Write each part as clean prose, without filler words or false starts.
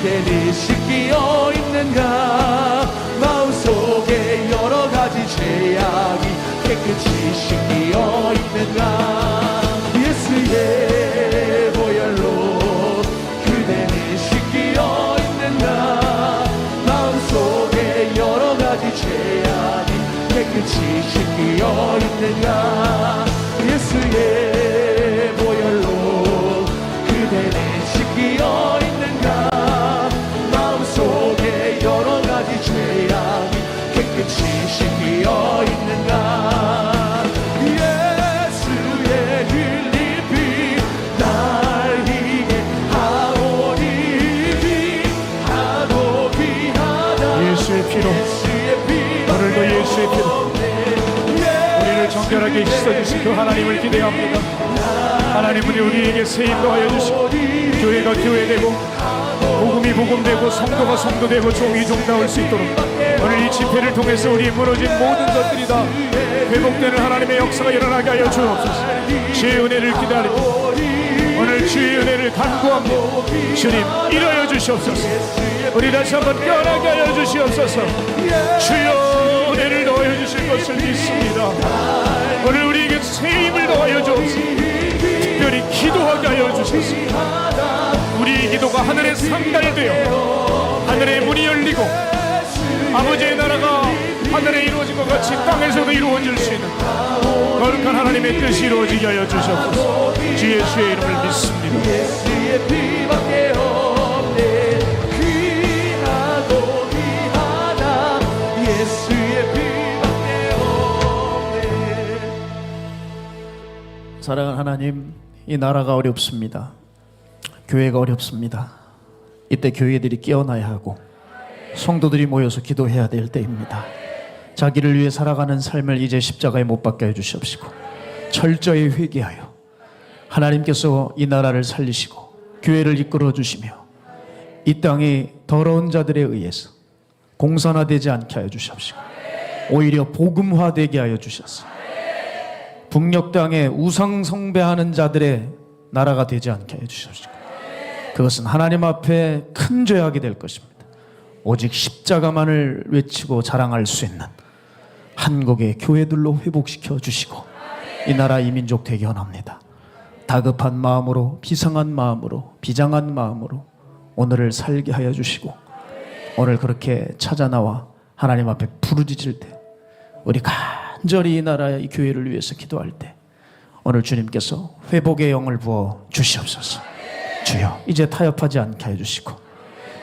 깨끗이 끼어 있는가 마음속에 여러 가지 죄악이 깨끗이 씻기어 있는가 예수의 보혈로 그대는 씻기어 있는가 마음속에 여러 가지 죄악이 깨끗이 씻기어 있는가 예수의 보혈로 그대는 씻기어 있는가 마음속에 여러 가지 죄악이 깨끗이 씻기어 있는가 예수의 흘린 피 날 위해 하오니 귀하고 귀하다 예수의 피로 오늘도 예수의 피로 우리를 정결하게 씻어주신 그 하나님을 기대합니다. 하나님은 우리에게 새 인도하여 주시고 교회가 교회되고 복음이 복음되고 성도가 성도되고 종이 종나올 수 있도록 오늘 이 집회를 통해서 우리 무너진 모든 것들이 다 회복되는 하나님의 역사가 일어나게 하여 주옵소서. 주의 은혜를 기다리고 오늘 주의 은혜를 간구합니다. 주님 일하여 주시옵소서. 우리 다시 한번 깨어나게 하여 주시옵소서. 주여 은혜를 더하여 주실 것을 믿습니다. 오늘 우리에게 새 힘을 더하여 주옵소서. 특별히 기도하게 하여 주소서. 우리의 기도가 하늘의 상달되어 하늘의 문이 열리고 아버지의 나라가 하늘에 이루어진 것 같이 땅에서도 이루어질 수 있는 거룩한 하나님의 뜻이 이루어지게 하여 주옵소서. 주 예수의 이름을 믿습니다. 예수의 피밖에 없네 귀하고 귀하다 예수의 피밖에 없네. 사랑하는 하나님, 이 나라가 어렵습니다. 교회가 어렵습니다. 이때 교회들이 깨어나야 하고 성도들이 모여서 기도해야 될 때입니다. 자기를 위해 살아가는 삶을 이제 십자가에 못 박게 해주시옵시고 철저히 회개하여 하나님께서 이 나라를 살리시고 교회를 이끌어 주시며 이 땅이 더러운 자들에 의해서 공산화되지 않게 하여 주시옵시고 오히려 복음화되게 하여 주셔서 북녘 땅에 우상 숭배하는 자들의 나라가 되지 않게 해 주시옵시고 그것은 하나님 앞에 큰 죄악이 될 것입니다. 오직 십자가만을 외치고 자랑할 수 있는 한국의 교회들로 회복시켜 주시고 이 나라 이 민족 되게 원합니다. 다급한 마음으로 비상한 마음으로 비장한 마음으로 오늘을 살게 하여 주시고 오늘 그렇게 찾아 나와 하나님 앞에 부르짖을 때 우리 간절히 이 나라의 이 교회를 위해서 기도할 때 오늘 주님께서 회복의 영을 부어 주시옵소서. 주여 이제 타협하지 않게 해주시고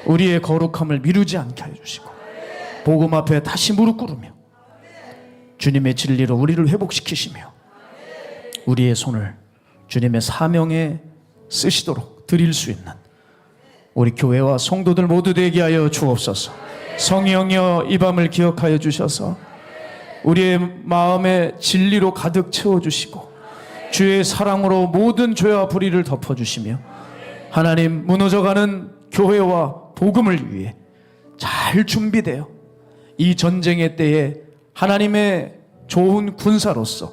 우리의 거룩함을 미루지 않게 해주시고 복음 앞에 다시 무릎 꿇으며 주님의 진리로 우리를 회복시키시며 우리의 손을 주님의 사명에 쓰시도록 드릴 수 있는 우리 교회와 성도들 모두 되게 하여 주옵소서. 성령이여 이 밤을 기억하여 주셔서 우리의 마음에 진리로 가득 채워주시고 주의 사랑으로 모든 죄와 불의를 덮어주시며 하나님 무너져가는 교회와 복음을 위해 잘 준비되어 이 전쟁의 때에 하나님의 좋은 군사로서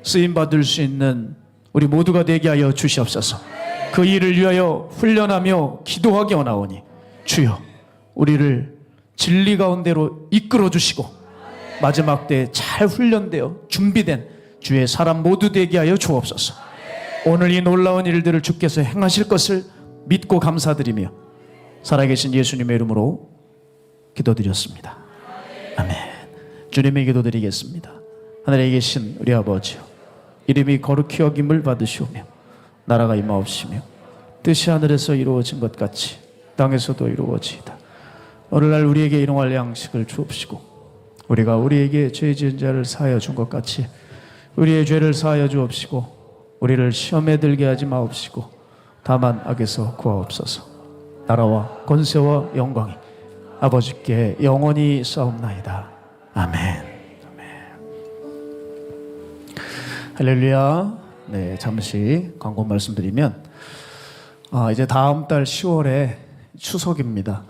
쓰임받을 수 있는 우리 모두가 되게 하여 주시옵소서. 그 일을 위하여 훈련하며 기도하기 원하오니 주여 우리를 진리 가운데로 이끌어 주시고 마지막 때에 잘 훈련되어 준비된 주의 사람 모두 되게 하여 주옵소서. 오늘 이 놀라운 일들을 주께서 행하실 것을 믿고 감사드리며 살아계신 예수님의 이름으로 기도드렸습니다. 아멘. 주님의 기도드리겠습니다. 하늘에 계신 우리 아버지요 이름이 거룩히 여김을 받으시오며 나라가 임하옵시며 뜻이 하늘에서 이루어진 것 같이 땅에서도 이루어지이다. 오늘날 우리에게 일용할 양식을 주옵시고 우리가 우리에게 죄 지은 자를 사하여 준 것 같이 우리의 죄를 사하여 주옵시고 우리를 시험에 들게 하지 마옵시고 다만 악에서 구하옵소서. 나라와 권세와 영광이 아버지께 영원히 싸움나이다. 아멘. 아멘. 할렐루야. 네, 잠시 광고 말씀드리면 이제 다음 달 10월에 추석입니다.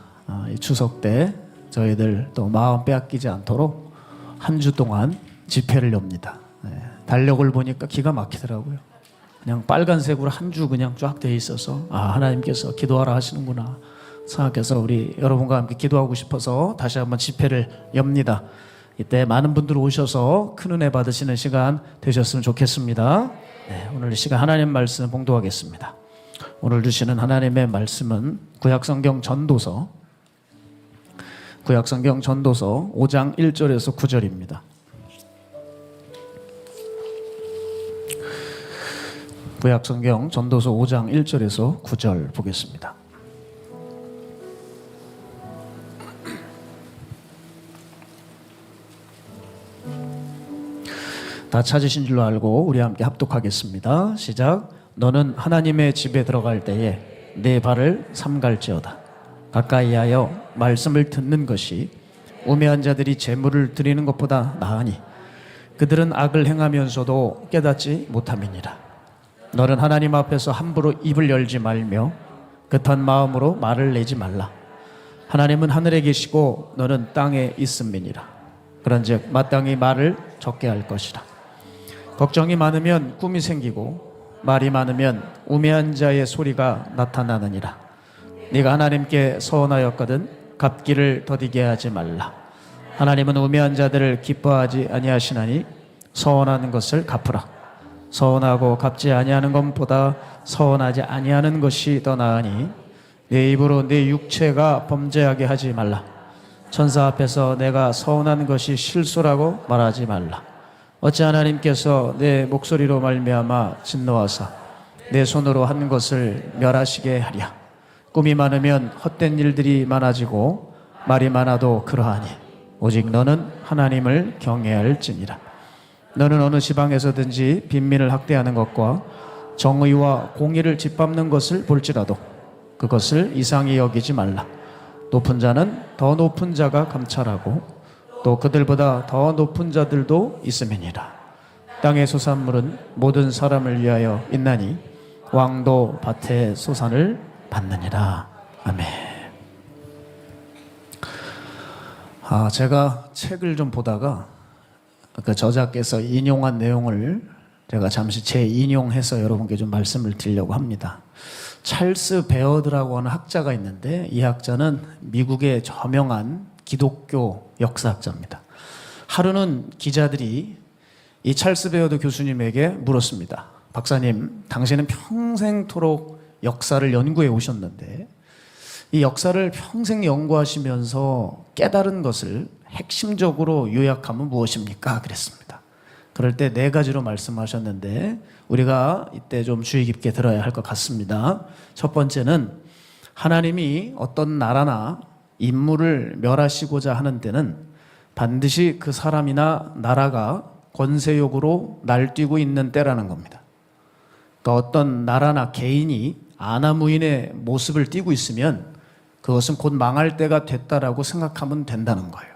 이 추석 때 저희들 또 마음 빼앗기지 않도록 한 주 동안 집회를 엽니다. 네, 달력을 보니까 기가 막히더라고요. 그냥 빨간색으로 한 주 그냥 쫙 돼 있어서 하나님께서 기도하라 하시는구나 생각해서 우리 여러분과 함께 기도하고 싶어서 다시 한번 집회를 엽니다. 이때 많은 분들 오셔서 큰 은혜 받으시는 시간 되셨으면 좋겠습니다. 네, 오늘 이 시간 하나님 말씀 봉독하겠습니다. 오늘 주시는 하나님의 말씀은 구약성경 전도서 5장 1절에서 9절입니다. 구약성경 전도서 5장 1절에서 9절 보겠습니다. 다 찾으신 줄로 알고 우리 함께 합독하겠습니다. 시작. 너는 하나님의 집에 들어갈 때에 내 발을 삼갈지어다. 가까이하여 말씀을 듣는 것이 우매한 자들이 재물을 드리는 것보다 나으니 그들은 악을 행하면서도 깨닫지 못함이니라. 너는 하나님 앞에서 함부로 입을 열지 말며 급한 마음으로 말을 내지 말라. 하나님은 하늘에 계시고 너는 땅에 있음이니라. 그런즉 마땅히 말을 적게 할 것이라. 걱정이 많으면 꿈이 생기고 말이 많으면 우매한 자의 소리가 나타나느니라. 네가 하나님께 서원하였거든 갚기를 더디게 하지 말라. 하나님은 우매한 자들을 기뻐하지 아니하시나니 서원하는 것을 갚으라. 서원하고 갚지 아니하는 것보다 서원하지 아니하는 것이 더 나으니 내 입으로 내 육체가 범죄하게 하지 말라. 천사 앞에서 내가 서원한 것이 실수라고 말하지 말라. 어찌 하나님께서 내 목소리로 말미암아 진노하사 내 손으로 한 것을 멸하시게 하랴. 꿈이 많으면 헛된 일들이 많아지고 말이 많아도 그러하니 오직 너는 하나님을 경외할지니라. 너는 어느 지방에서든지 빈민을 학대하는 것과 정의와 공의를 짓밟는 것을 볼지라도 그것을 이상히 여기지 말라. 높은 자는 더 높은 자가 감찰하고 또 그들보다 더 높은 자들도 있음이니라. 땅의 소산물은 모든 사람을 위하여 있나니 왕도 밭의 소산을 받느니라. 아멘. 제가 책을 좀 보다가 그 저자께서 인용한 내용을 제가 잠시 재인용해서 여러분께 좀 말씀을 드리려고 합니다. 찰스 베어드라고 하는 학자가 있는데 이 학자는 미국의 저명한 기독교 역사학자입니다. 하루는 기자들이 이 찰스 베어드 교수님에게 물었습니다. 박사님, 당신은 평생토록 역사를 연구해 오셨는데 이 역사를 평생 연구하시면서 깨달은 것을 핵심적으로 요약하면 무엇입니까? 그랬습니다. 그럴 때 4가지로 말씀하셨는데 우리가 이때 좀 주의 깊게 들어야 할 것 같습니다. 첫 번째는 하나님이 어떤 나라나 인물을 멸하시고자 하는 때는 반드시 그 사람이나 나라가 권세욕으로 날뛰고 있는 때라는 겁니다. 그러니까 어떤 나라나 개인이 아나무인의 모습을 띠고 있으면 그것은 곧 망할 때가 됐다라고 생각하면 된다는 거예요.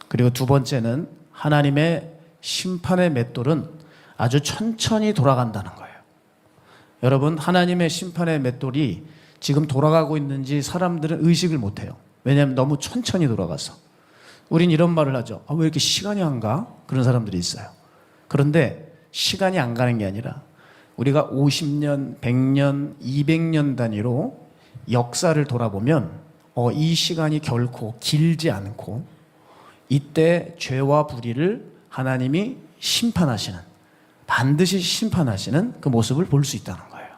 그리고 두 번째는 하나님의 심판의 맷돌은 아주 천천히 돌아간다는 거예요. 여러분, 하나님의 심판의 맷돌이 지금 돌아가고 있는지 사람들은 의식을 못해요. 왜냐하면 너무 천천히 돌아가서. 우린 이런 말을 하죠. 왜 이렇게 시간이 안 가? 그런 사람들이 있어요. 그런데 시간이 안 가는 게 아니라 우리가 50년, 100년, 200년 단위로 역사를 돌아보면 이 시간이 결코 길지 않고 이때 죄와 불의를 하나님이 심판하시는, 반드시 심판하시는 그 모습을 볼 수 있다는 거예요.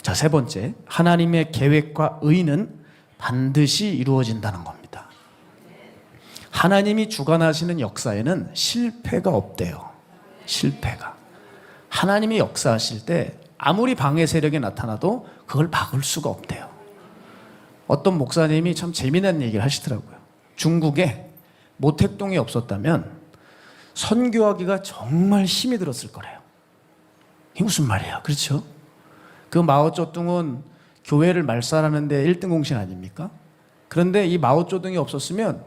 자, 세 번째, 하나님의 계획과 의는 반드시 이루어진다는 겁니다. 하나님이 주관하시는 역사에는 실패가 없대요. 실패가. 하나님이 역사하실 때 아무리 방해 세력이 나타나도 그걸 막을 수가 없대요. 어떤 목사님이 참 재미난 얘기를 하시더라고요. 중국에 모택동이 없었다면 선교하기가 정말 힘이 들었을 거래요. 이게 무슨 말이에요? 그렇죠? 그 마오쩌둥은 교회를 말살하는데 1등 공신 아닙니까? 그런데 이 마오쩌둥이 없었으면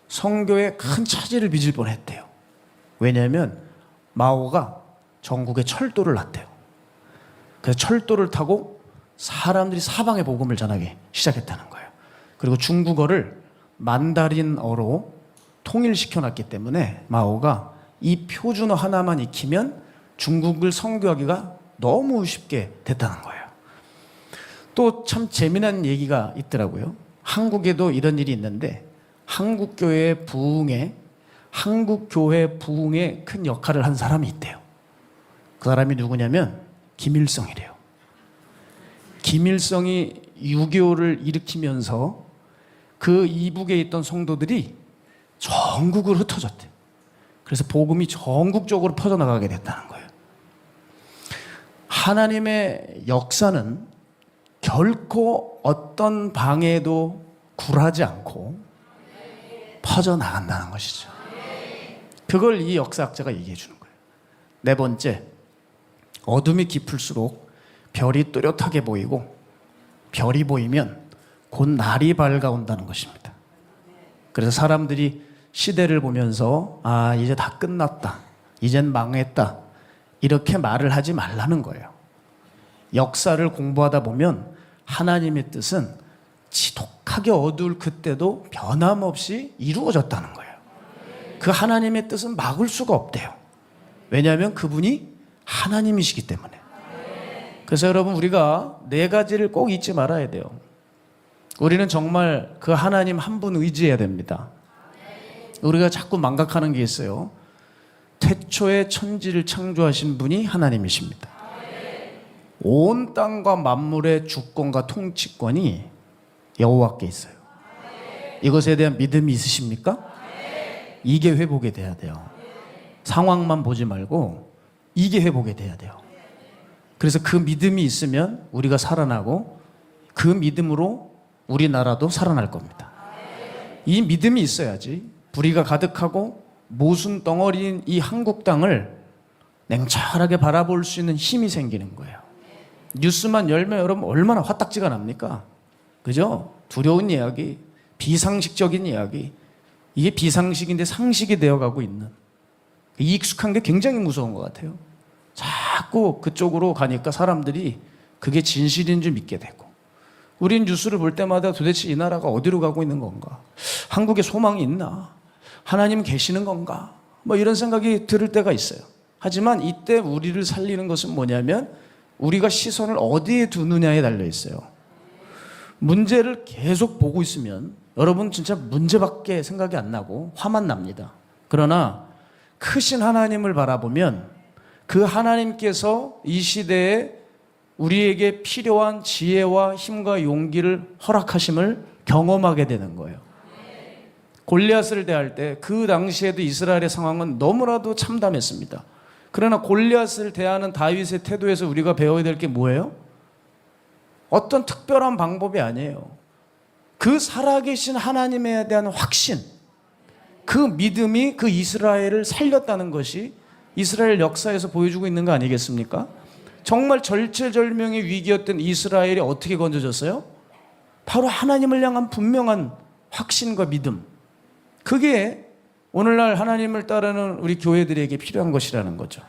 선교에 큰 차질을 빚을 뻔했대요. 왜냐하면 마오가 전국에 철도를 놨대요. 그래서 철도를 타고 사람들이 사방에 복음을 전하기 시작했다는 거예요. 그리고 중국어를 만다린어로 통일시켜놨기 때문에 마오가 이 표준어 하나만 익히면 중국을 선교하기가 너무 쉽게 됐다는 거예요. 또 참 재미난 얘기가 있더라고요. 한국에도 이런 일이 있는데 한국교회 부흥에 큰 역할을 한 사람이 있대요. 그 사람이 누구냐면 김일성이래요. 김일성이 6.25를 일으키면서 그 이북에 있던 성도들이 전국으로 흩어졌대요. 그래서 복음이 전국적으로 퍼져나가게 됐다는 거예요. 하나님의 역사는 결코 어떤 방해도 굴하지 않고 퍼져나간다는 것이죠. 그걸 이 역사학자가 얘기해 주는 거예요. 네 번째, 어둠이 깊을수록 별이 또렷하게 보이고 별이 보이면 곧 날이 밝아온다는 것입니다. 그래서 사람들이 시대를 보면서 아, 이제 다 끝났다, 이젠 망했다, 이렇게 말을 하지 말라는 거예요. 역사를 공부하다 보면 하나님의 뜻은 지독하게 어두울 그때도 변함없이 이루어졌다는 거예요. 그 하나님의 뜻은 막을 수가 없대요. 왜냐하면 그분이 하나님이시기 때문에. 그래서 여러분, 우리가 네 가지를 꼭 잊지 말아야 돼요. 우리는 정말 그 하나님 한 분 의지해야 됩니다. 우리가 자꾸 망각하는 게 있어요. 태초에 천지를 창조하신 분이 하나님이십니다. 온 땅과 만물의 주권과 통치권이 여호와께 있어요. 이것에 대한 믿음이 있으십니까? 이게 회복이 돼야 돼요. 상황만 보지 말고 이게 회복이 돼야 돼요. 그래서 그 믿음이 있으면 우리가 살아나고 그 믿음으로 우리나라도 살아날 겁니다. 이 믿음이 있어야지 불의가 가득하고 모순 덩어리인 이 한국 땅을 냉철하게 바라볼 수 있는 힘이 생기는 거예요. 뉴스만 열면 여러분 얼마나 화딱지가 납니까? 그죠? 두려운 이야기, 비상식적인 이야기, 이게 비상식인데 상식이 되어가고 있는, 익숙한 게 굉장히 무서운 것 같아요. 자꾸 그쪽으로 가니까 사람들이 그게 진실인 줄 믿게 되고, 우린 뉴스를 볼 때마다 도대체 이 나라가 어디로 가고 있는 건가? 한국에 소망이 있나? 하나님 계시는 건가? 뭐 이런 생각이 들을 때가 있어요. 하지만 이때 우리를 살리는 것은 뭐냐면 우리가 시선을 어디에 두느냐에 달려 있어요. 문제를 계속 보고 있으면 여러분 진짜 문제밖에 생각이 안 나고 화만 납니다. 그러나 크신 하나님을 바라보면 그 하나님께서 이 시대에 우리에게 필요한 지혜와 힘과 용기를 허락하심을 경험하게 되는 거예요. 골리앗을 대할 때 그 당시에도 이스라엘의 상황은 너무나도 참담했습니다. 그러나 골리앗을 대하는 다윗의 태도에서 우리가 배워야 될 게 뭐예요? 어떤 특별한 방법이 아니에요. 그 살아계신 하나님에 대한 확신, 그 믿음이 그 이스라엘을 살렸다는 것이 이스라엘 역사에서 보여주고 있는 거 아니겠습니까? 정말 절체절명의 위기였던 이스라엘이 어떻게 건져졌어요? 바로 하나님을 향한 분명한 확신과 믿음. 그게 오늘날 하나님을 따르는 우리 교회들에게 필요한 것이라는 거죠.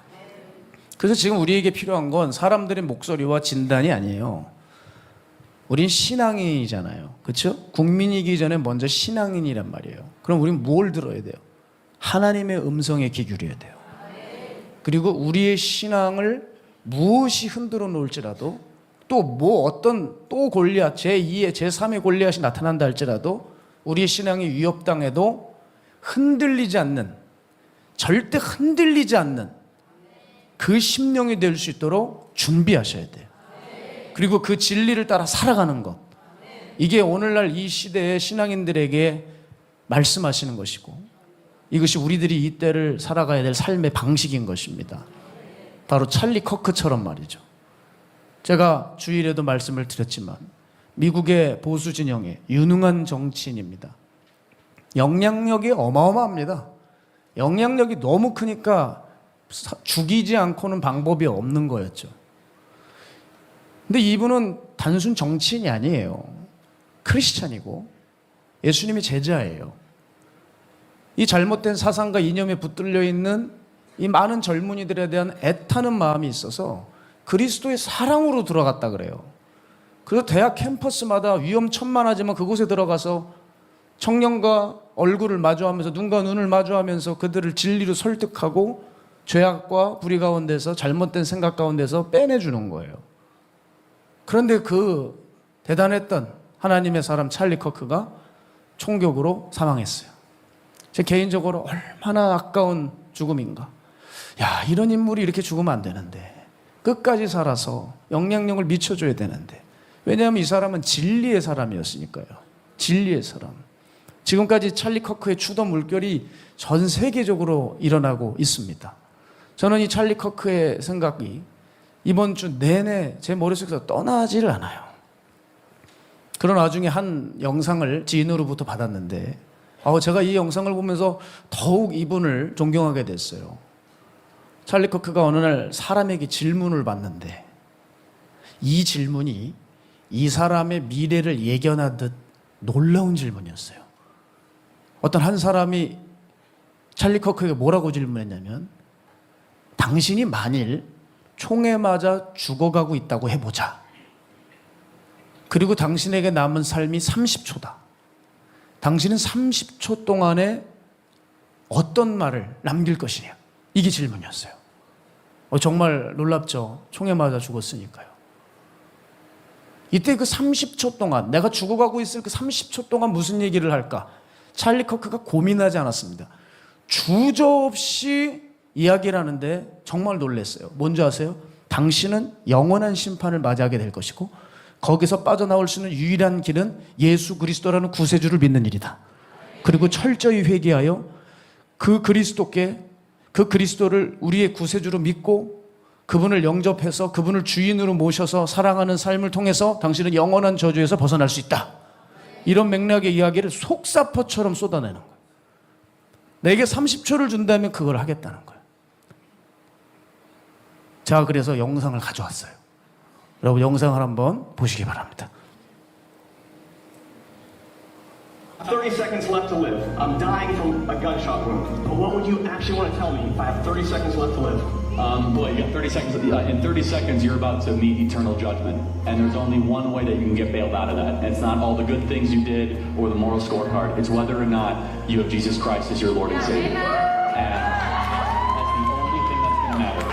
그래서 지금 우리에게 필요한 건 사람들의 목소리와 진단이 아니에요. 우린 신앙인이잖아요. 그렇죠? 국민이기 전에 먼저 신앙인이란 말이에요. 그럼 우린 뭘 들어야 돼요? 하나님의 음성에 귀 기울여야 돼요. 그리고 우리의 신앙을 무엇이 흔들어 놓을지라도, 또 뭐 어떤 또 골리앗, 제2의 제3의 골리앗이 나타난다 할지라도 우리의 신앙이 위협당해도 흔들리지 않는, 절대 흔들리지 않는 그 심령이 될 수 있도록 준비하셔야 돼요. 그리고 그 진리를 따라 살아가는 것, 이게 오늘날 이 시대의 신앙인들에게 말씀하시는 것이고, 이것이 우리들이 이 때를 살아가야 될 삶의 방식인 것입니다. 바로 찰리 커크처럼 말이죠. 제가 주일에도 말씀을 드렸지만 미국의 보수 진영의 유능한 정치인입니다. 영향력이 어마어마합니다. 영향력이 너무 크니까 죽이지 않고는 방법이 없는 거였죠. 근데 이분은 단순 정치인이 아니에요. 크리스찬이고 예수님의 제자예요. 이 잘못된 사상과 이념에 붙들려 있는 이 많은 젊은이들에 대한 애타는 마음이 있어서 그리스도의 사랑으로 들어갔다 그래요. 그래서 대학 캠퍼스마다 위험천만하지만 그곳에 들어가서 청년과 얼굴을 마주하면서, 눈과 눈을 마주하면서 그들을 진리로 설득하고 죄악과 불의 가운데서, 잘못된 생각 가운데서 빼내주는 거예요. 그런데 그 대단했던 하나님의 사람 찰리 커크가 총격으로 사망했어요. 제 개인적으로 얼마나 아까운 죽음인가. 야, 이런 인물이 이렇게 죽으면 안 되는데, 끝까지 살아서 영향력을 미쳐줘야 되는데. 왜냐하면 이 사람은 진리의 사람이었으니까요. 진리의 사람. 지금까지 찰리 커크의 추도 물결이 전 세계적으로 일어나고 있습니다. 저는 이 찰리 커크의 생각이 이번 주 내내 제 머릿속에서 떠나지를 않아요. 그런 와중에 한 영상을 지인으로부터 받았는데, 제가 이 영상을 보면서 더욱 이분을 존경하게 됐어요. 찰리 커크가 어느 날 사람에게 질문을 받는데, 이 질문이 이 사람의 미래를 예견하듯 놀라운 질문이었어요. 어떤 한 사람이 찰리 커크에게 뭐라고 질문했냐면, 당신이 만일 총에 맞아 죽어가고 있다고 해보자. 그리고 당신에게 남은 삶이 30초다. 당신은 30초 동안에 어떤 말을 남길 것이냐. 이게 질문이었어요. 정말 놀랍죠. 총에 맞아 죽었으니까요. 이때 그 30초 동안, 내가 죽어가고 있을 그 30초 동안 무슨 얘기를 할까? 찰리 커크가 고민하지 않았습니다. 주저없이 이야기를 하는데 정말 놀랐어요. 뭔지 아세요? 당신은 영원한 심판을 맞이하게 될 것이고, 거기서 빠져나올 수 있는 유일한 길은 예수 그리스도라는 구세주를 믿는 일이다. 그리고 철저히 회개하여 그 그리스도를 우리의 구세주로 믿고 그분을 영접해서 그분을 주인으로 모셔서 살아가는 삶을 통해서 당신은 영원한 저주에서 벗어날 수 있다. 이런 맥락의 이야기를 속사포처럼 쏟아내는 거예요. 내게 30초를 준다면 그걸 하겠다는 거예요. 자, 그래서 영상을 가져왔어요. 여러분, 영상을 한번 보시기 바랍니다. 30 seconds left to live. I'm dying from a gunshot wound. But what would you actually want to tell me if I have 30 seconds left to live? Boy, you got 30 seconds. In 30 seconds, you're about to meet eternal judgment. And there's only one way that you can get bailed out of that. And it's not all the good things you did or the moral scorecard. It's whether or not you have Jesus Christ as your Lord and Savior. And that's the only thing that's going to matter.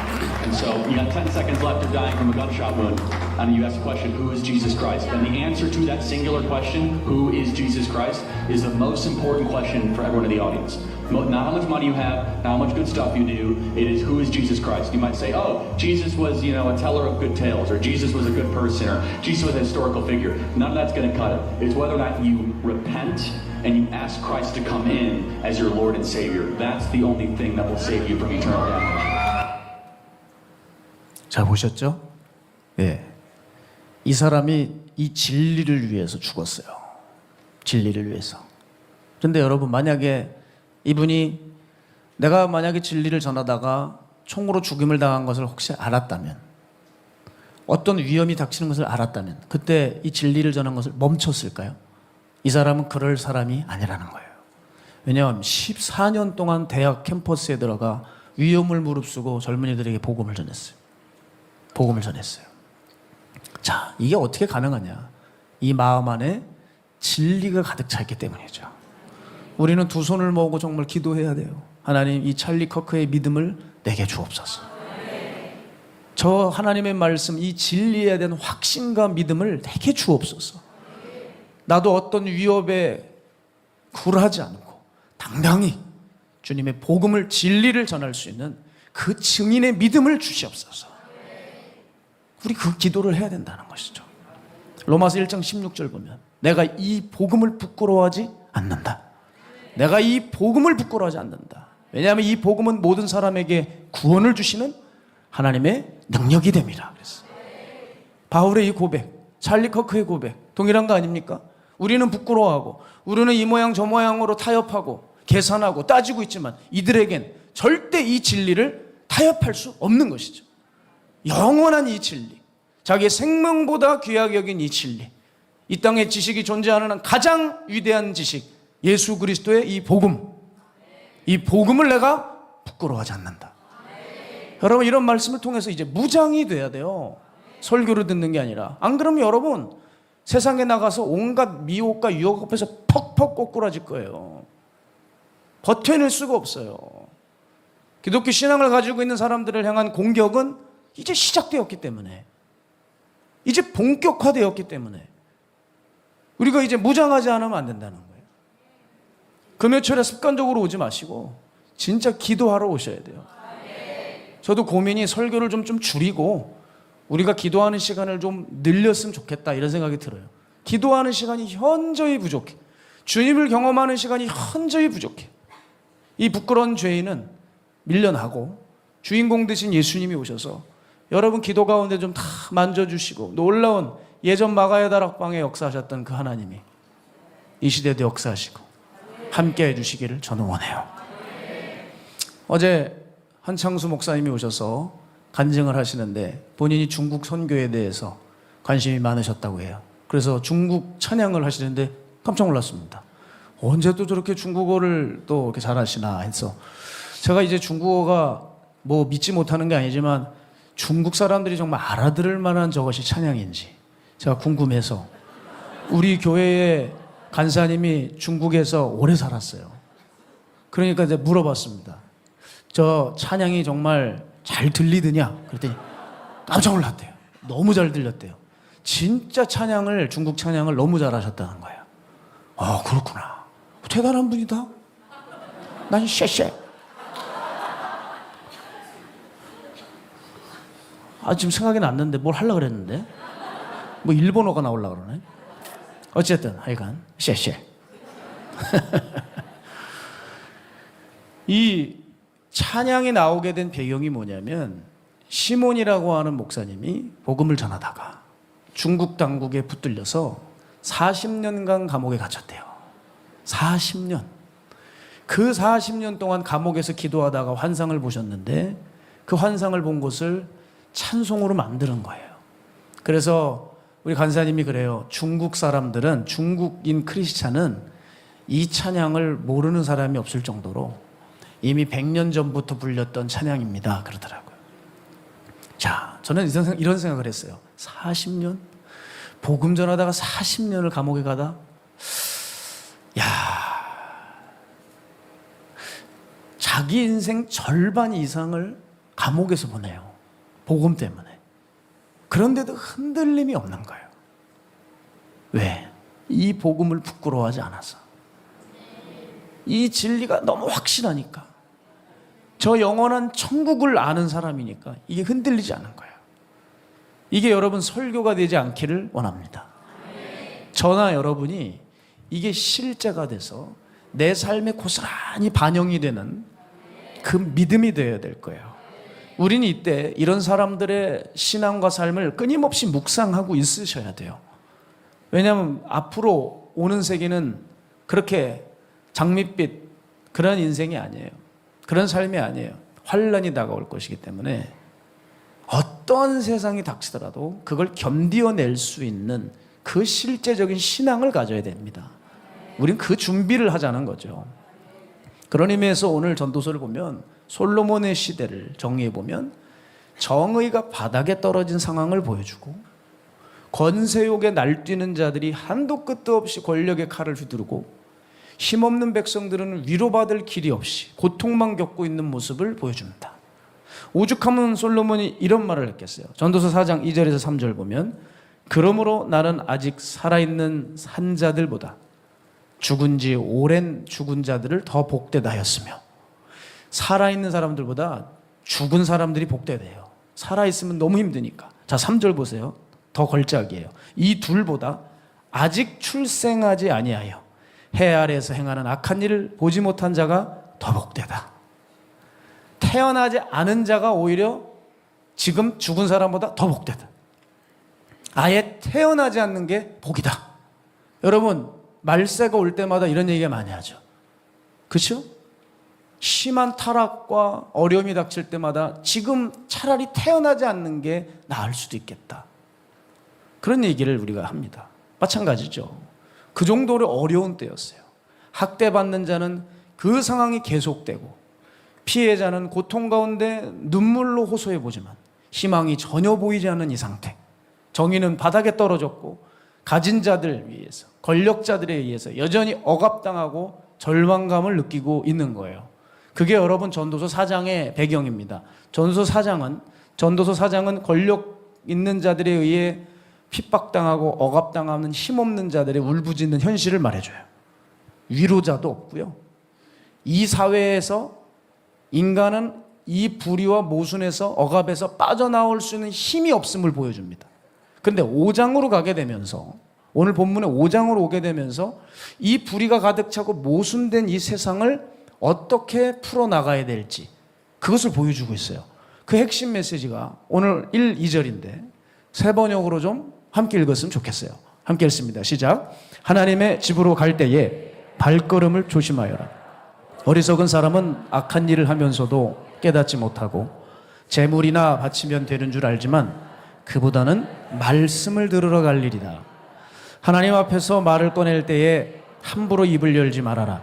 And so you got 10 seconds left. You're dying from a gunshot wound. And you ask the question, who is Jesus Christ? And the answer to that singular question, who is Jesus Christ, is the most important question for everyone in the audience. Not how much money you have, not how much good stuff you do, it is who is Jesus Christ. You might say, oh, Jesus was, a teller of good tales, or Jesus was a good person, or Jesus was a historical figure. None of that's going to cut it. It's whether or not you repent and you ask Christ to come in as your Lord and Savior. That's the only thing that will save you from eternal damnation. 자, 보셨죠? 예. 이 사람이 이 진리를 위해서 죽었어요. 진리를 위해서. 그런데 여러분, 만약에 이분이 내가 만약에 진리를 전하다가 총으로 죽임을 당한 것을 혹시 알았다면, 어떤 위험이 닥치는 것을 알았다면 그때 이 진리를 전한 것을 멈췄을까요? 이 사람은 그럴 사람이 아니라는 거예요. 왜냐하면 14년 동안 대학 캠퍼스에 들어가 위험을 무릅쓰고 젊은이들에게 복음을 전했어요. 복음을 전했어요. 자, 이게 어떻게 가능하냐? 이 마음 안에 진리가 가득 차 있기 때문이죠. 우리는 두 손을 모으고 정말 기도해야 돼요. 하나님, 이 찰리 커크의 믿음을 내게 주옵소서. 저 하나님의 말씀, 이 진리에 대한 확신과 믿음을 내게 주옵소서. 나도 어떤 위협에 굴하지 않고 당당히 주님의 복음을, 진리를 전할 수 있는 그 증인의 믿음을 주시옵소서. 우리 그 기도를 해야 된다는 것이죠. 로마서 1장 16절 보면 내가 이 복음을 부끄러워하지 않는다. 내가 이 복음을 부끄러워하지 않는다. 왜냐하면 이 복음은 모든 사람에게 구원을 주시는 하나님의 능력이 됨이라 그랬어. 바울의 이 고백, 찰리 커크의 고백 동일한 거 아닙니까? 우리는 부끄러워하고 우리는 이 모양 저 모양으로 타협하고 계산하고 따지고 있지만 이들에겐 절대 이 진리를 타협할 수 없는 것이죠. 영원한 이 진리, 자기의 생명보다 귀하게 여긴 이 진리, 이 땅에 지식이 존재하는 한 가장 위대한 지식, 예수 그리스도의 이 복음, 이 복음을 내가 부끄러워하지 않는다. 여러분, 이런 말씀을 통해서 이제 무장이 돼야 돼요. 설교를 듣는 게 아니라. 안 그러면 여러분 세상에 나가서 온갖 미혹과 유혹 앞에서 퍽퍽 꼬꾸라질 거예요. 버텨낼 수가 없어요. 기독교 신앙을 가지고 있는 사람들을 향한 공격은 이제 시작되었기 때문에, 이제 본격화되었기 때문에 우리가 이제 무장하지 않으면 안 된다는 거예요. 금요철에 습관적으로 오지 마시고 진짜 기도하러 오셔야 돼요. 저도 고민이 설교를 좀 줄이고 우리가 기도하는 시간을 좀 늘렸으면 좋겠다 이런 생각이 들어요. 기도하는 시간이 현저히 부족해. 주님을 경험하는 시간이 현저히 부족해. 이 부끄러운 죄인은 밀려나고 주인공 되신 예수님이 오셔서 여러분 기도 가운데 좀 다 만져주시고 놀라운 예전 마가야 다락방에 역사하셨던 그 하나님이 이 시대도 역사하시고 함께 해주시기를 저는 원해요. 어제 한창수 목사님이 오셔서 간증을 하시는데 본인이 중국 선교에 대해서 관심이 많으셨다고 해요. 그래서 중국 찬양을 하시는데 깜짝 놀랐습니다. 언제 또 저렇게 중국어를 또 이렇게 잘하시나 해서 제가 이제 중국어가 뭐 믿지 못하는 게 아니지만 중국 사람들이 정말 알아들을 만한 저것이 찬양인지 제가 궁금해서 우리 교회의 간사님이 중국에서 오래 살았어요. 그러니까 이제 물어봤습니다. 저 찬양이 정말 잘 들리더냐? 그랬더니 깜짝 놀랐대요. 너무 잘 들렸대요. 진짜 찬양을 중국 찬양을 너무 잘하셨다는 거예요. 아 그렇구나. 대단한 분이다. 난 쉐쉐. 지금 생각이 났는데 뭘 하려고 그랬는데 뭐 일본어가 나오려고 그러네. 어쨌든 하여간 쉐쉐. 이 찬양이 나오게 된 배경이 뭐냐면 시몬이라고 하는 목사님이 복음을 전하다가 중국 당국에 붙들려서 40년간 감옥에 갇혔대요. 40년. 그 40년 동안 감옥에서 기도하다가 환상을 보셨는데 그 환상을 본 것을 찬송으로 만드는 거예요. 그래서 우리 간사님이 그래요. 중국 사람들은, 중국인 크리스찬은 이 찬양을 모르는 사람이 없을 정도로 이미 100년 전부터 불렸던 찬양입니다. 그러더라고요. 자, 저는 이런 생각을 했어요. 40년? 복음 전하다가 40년을 감옥에 가다? 야, 자기 인생 절반 이상을 감옥에서 보내요. 복음 때문에. 그런데도 흔들림이 없는 거예요. 왜? 이 복음을 부끄러워하지 않아서. 이 진리가 너무 확실하니까. 저 영원한 천국을 아는 사람이니까 이게 흔들리지 않은 거예요. 이게 여러분 설교가 되지 않기를 원합니다. 저나 여러분이 이게 실제가 돼서 내 삶에 고스란히 반영이 되는 그 믿음이 되어야 될 거예요. 우리는 이때 이런 사람들의 신앙과 삶을 끊임없이 묵상하고 있으셔야 돼요. 왜냐하면 앞으로 오는 세계는 그렇게 장밋빛 그런 인생이 아니에요. 그런 삶이 아니에요. 환란이 다가올 것이기 때문에 어떤 세상이 닥치더라도 그걸 견디어낼 수 있는 그 실제적인 신앙을 가져야 됩니다. 우린 그 준비를 하자는 거죠. 그런 의미에서 오늘 전도서를 보면 솔로몬의 시대를 정리해 보면 정의가 바닥에 떨어진 상황을 보여주고 권세욕에 날뛰는 자들이 한도 끝도 없이 권력의 칼을 휘두르고 힘없는 백성들은 위로받을 길이 없이 고통만 겪고 있는 모습을 보여줍니다. 오죽하면 솔로몬이 이런 말을 했겠어요. 전도서 4장 2절에서 3절 보면 그러므로 나는 아직 살아있는 산자들보다 죽은 지 오랜 죽은 자들을 더 복되다 하였으며 살아있는 사람들보다 죽은 사람들이 복되대요. 살아있으면 너무 힘드니까. 자 3절 보세요. 더 걸작이에요. 이 둘보다 아직 출생하지 아니하여 해 아래에서 행하는 악한 일을 보지 못한 자가 더 복되다. 태어나지 않은 자가 오히려 지금 죽은 사람보다 더 복되다. 아예 태어나지 않는 게 복이다. 여러분 말세가 올 때마다 이런 얘기가 많이 하죠. 그렇죠? 심한 타락과 어려움이 닥칠 때마다 지금 차라리 태어나지 않는 게 나을 수도 있겠다. 그런 얘기를 우리가 합니다. 마찬가지죠. 그 정도로 어려운 때였어요. 학대받는 자는 그 상황이 계속되고 피해자는 고통 가운데 눈물로 호소해 보지만 희망이 전혀 보이지 않는 이 상태. 정의는 바닥에 떨어졌고 가진 자들 위해서, 권력자들에 의해서 여전히 억압당하고 절망감을 느끼고 있는 거예요. 그게 여러분 전도서 4장의 배경입니다. 전도서 4장은 권력 있는 자들에 의해 핍박당하고 억압당하는 힘없는 자들의 울부짖는 현실을 말해줘요. 위로자도 없고요. 이 사회에서 인간은 이 불의와 모순에서 억압에서 빠져나올 수 있는 힘이 없음을 보여줍니다. 그런데 5장으로 가게 되면서, 오늘 본문의 5장으로 오게 되면서 이 불의가 가득 차고 모순된 이 세상을 어떻게 풀어나가야 될지 그것을 보여주고 있어요. 그 핵심 메시지가 오늘 1, 2절인데 세 번역으로 좀 함께 읽었으면 좋겠어요. 함께 읽습니다. 시작. 하나님의 집으로 갈 때에 발걸음을 조심하여라. 어리석은 사람은 악한 일을 하면서도 깨닫지 못하고 재물이나 바치면 되는 줄 알지만 그보다는 말씀을 들으러 갈 일이다. 하나님 앞에서 말을 꺼낼 때에 함부로 입을 열지 말아라.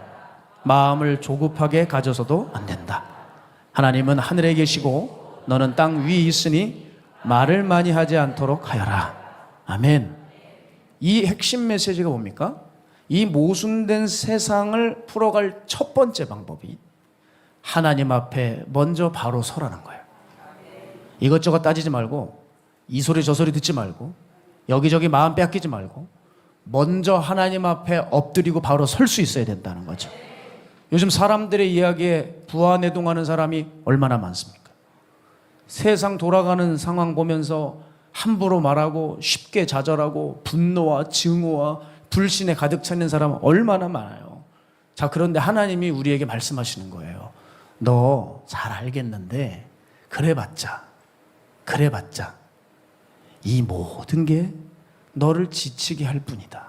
마음을 조급하게 가져서도 안 된다. 하나님은 하늘에 계시고 너는 땅 위에 있으니 말을 많이 하지 않도록 하여라. 아멘. 이 핵심 메시지가 뭡니까? 이 모순된 세상을 풀어갈 첫 번째 방법이 하나님 앞에 먼저 바로 서라는 거예요. 이것저것 따지지 말고, 이 소리 저 소리 듣지 말고, 여기저기 마음 빼앗기지 말고 먼저 하나님 앞에 엎드리고 바로 설 수 있어야 된다는 거죠. 요즘 사람들의 이야기에 부안해동하는 사람이 얼마나 많습니까? 세상 돌아가는 상황 보면서 함부로 말하고 쉽게 좌절하고 분노와 증오와 불신에 가득 차는 사람은 얼마나 많아요. 자, 그런데 하나님이 우리에게 말씀하시는 거예요. 너 잘 알겠는데 그래봤자 이 모든 게 너를 지치게 할 뿐이다.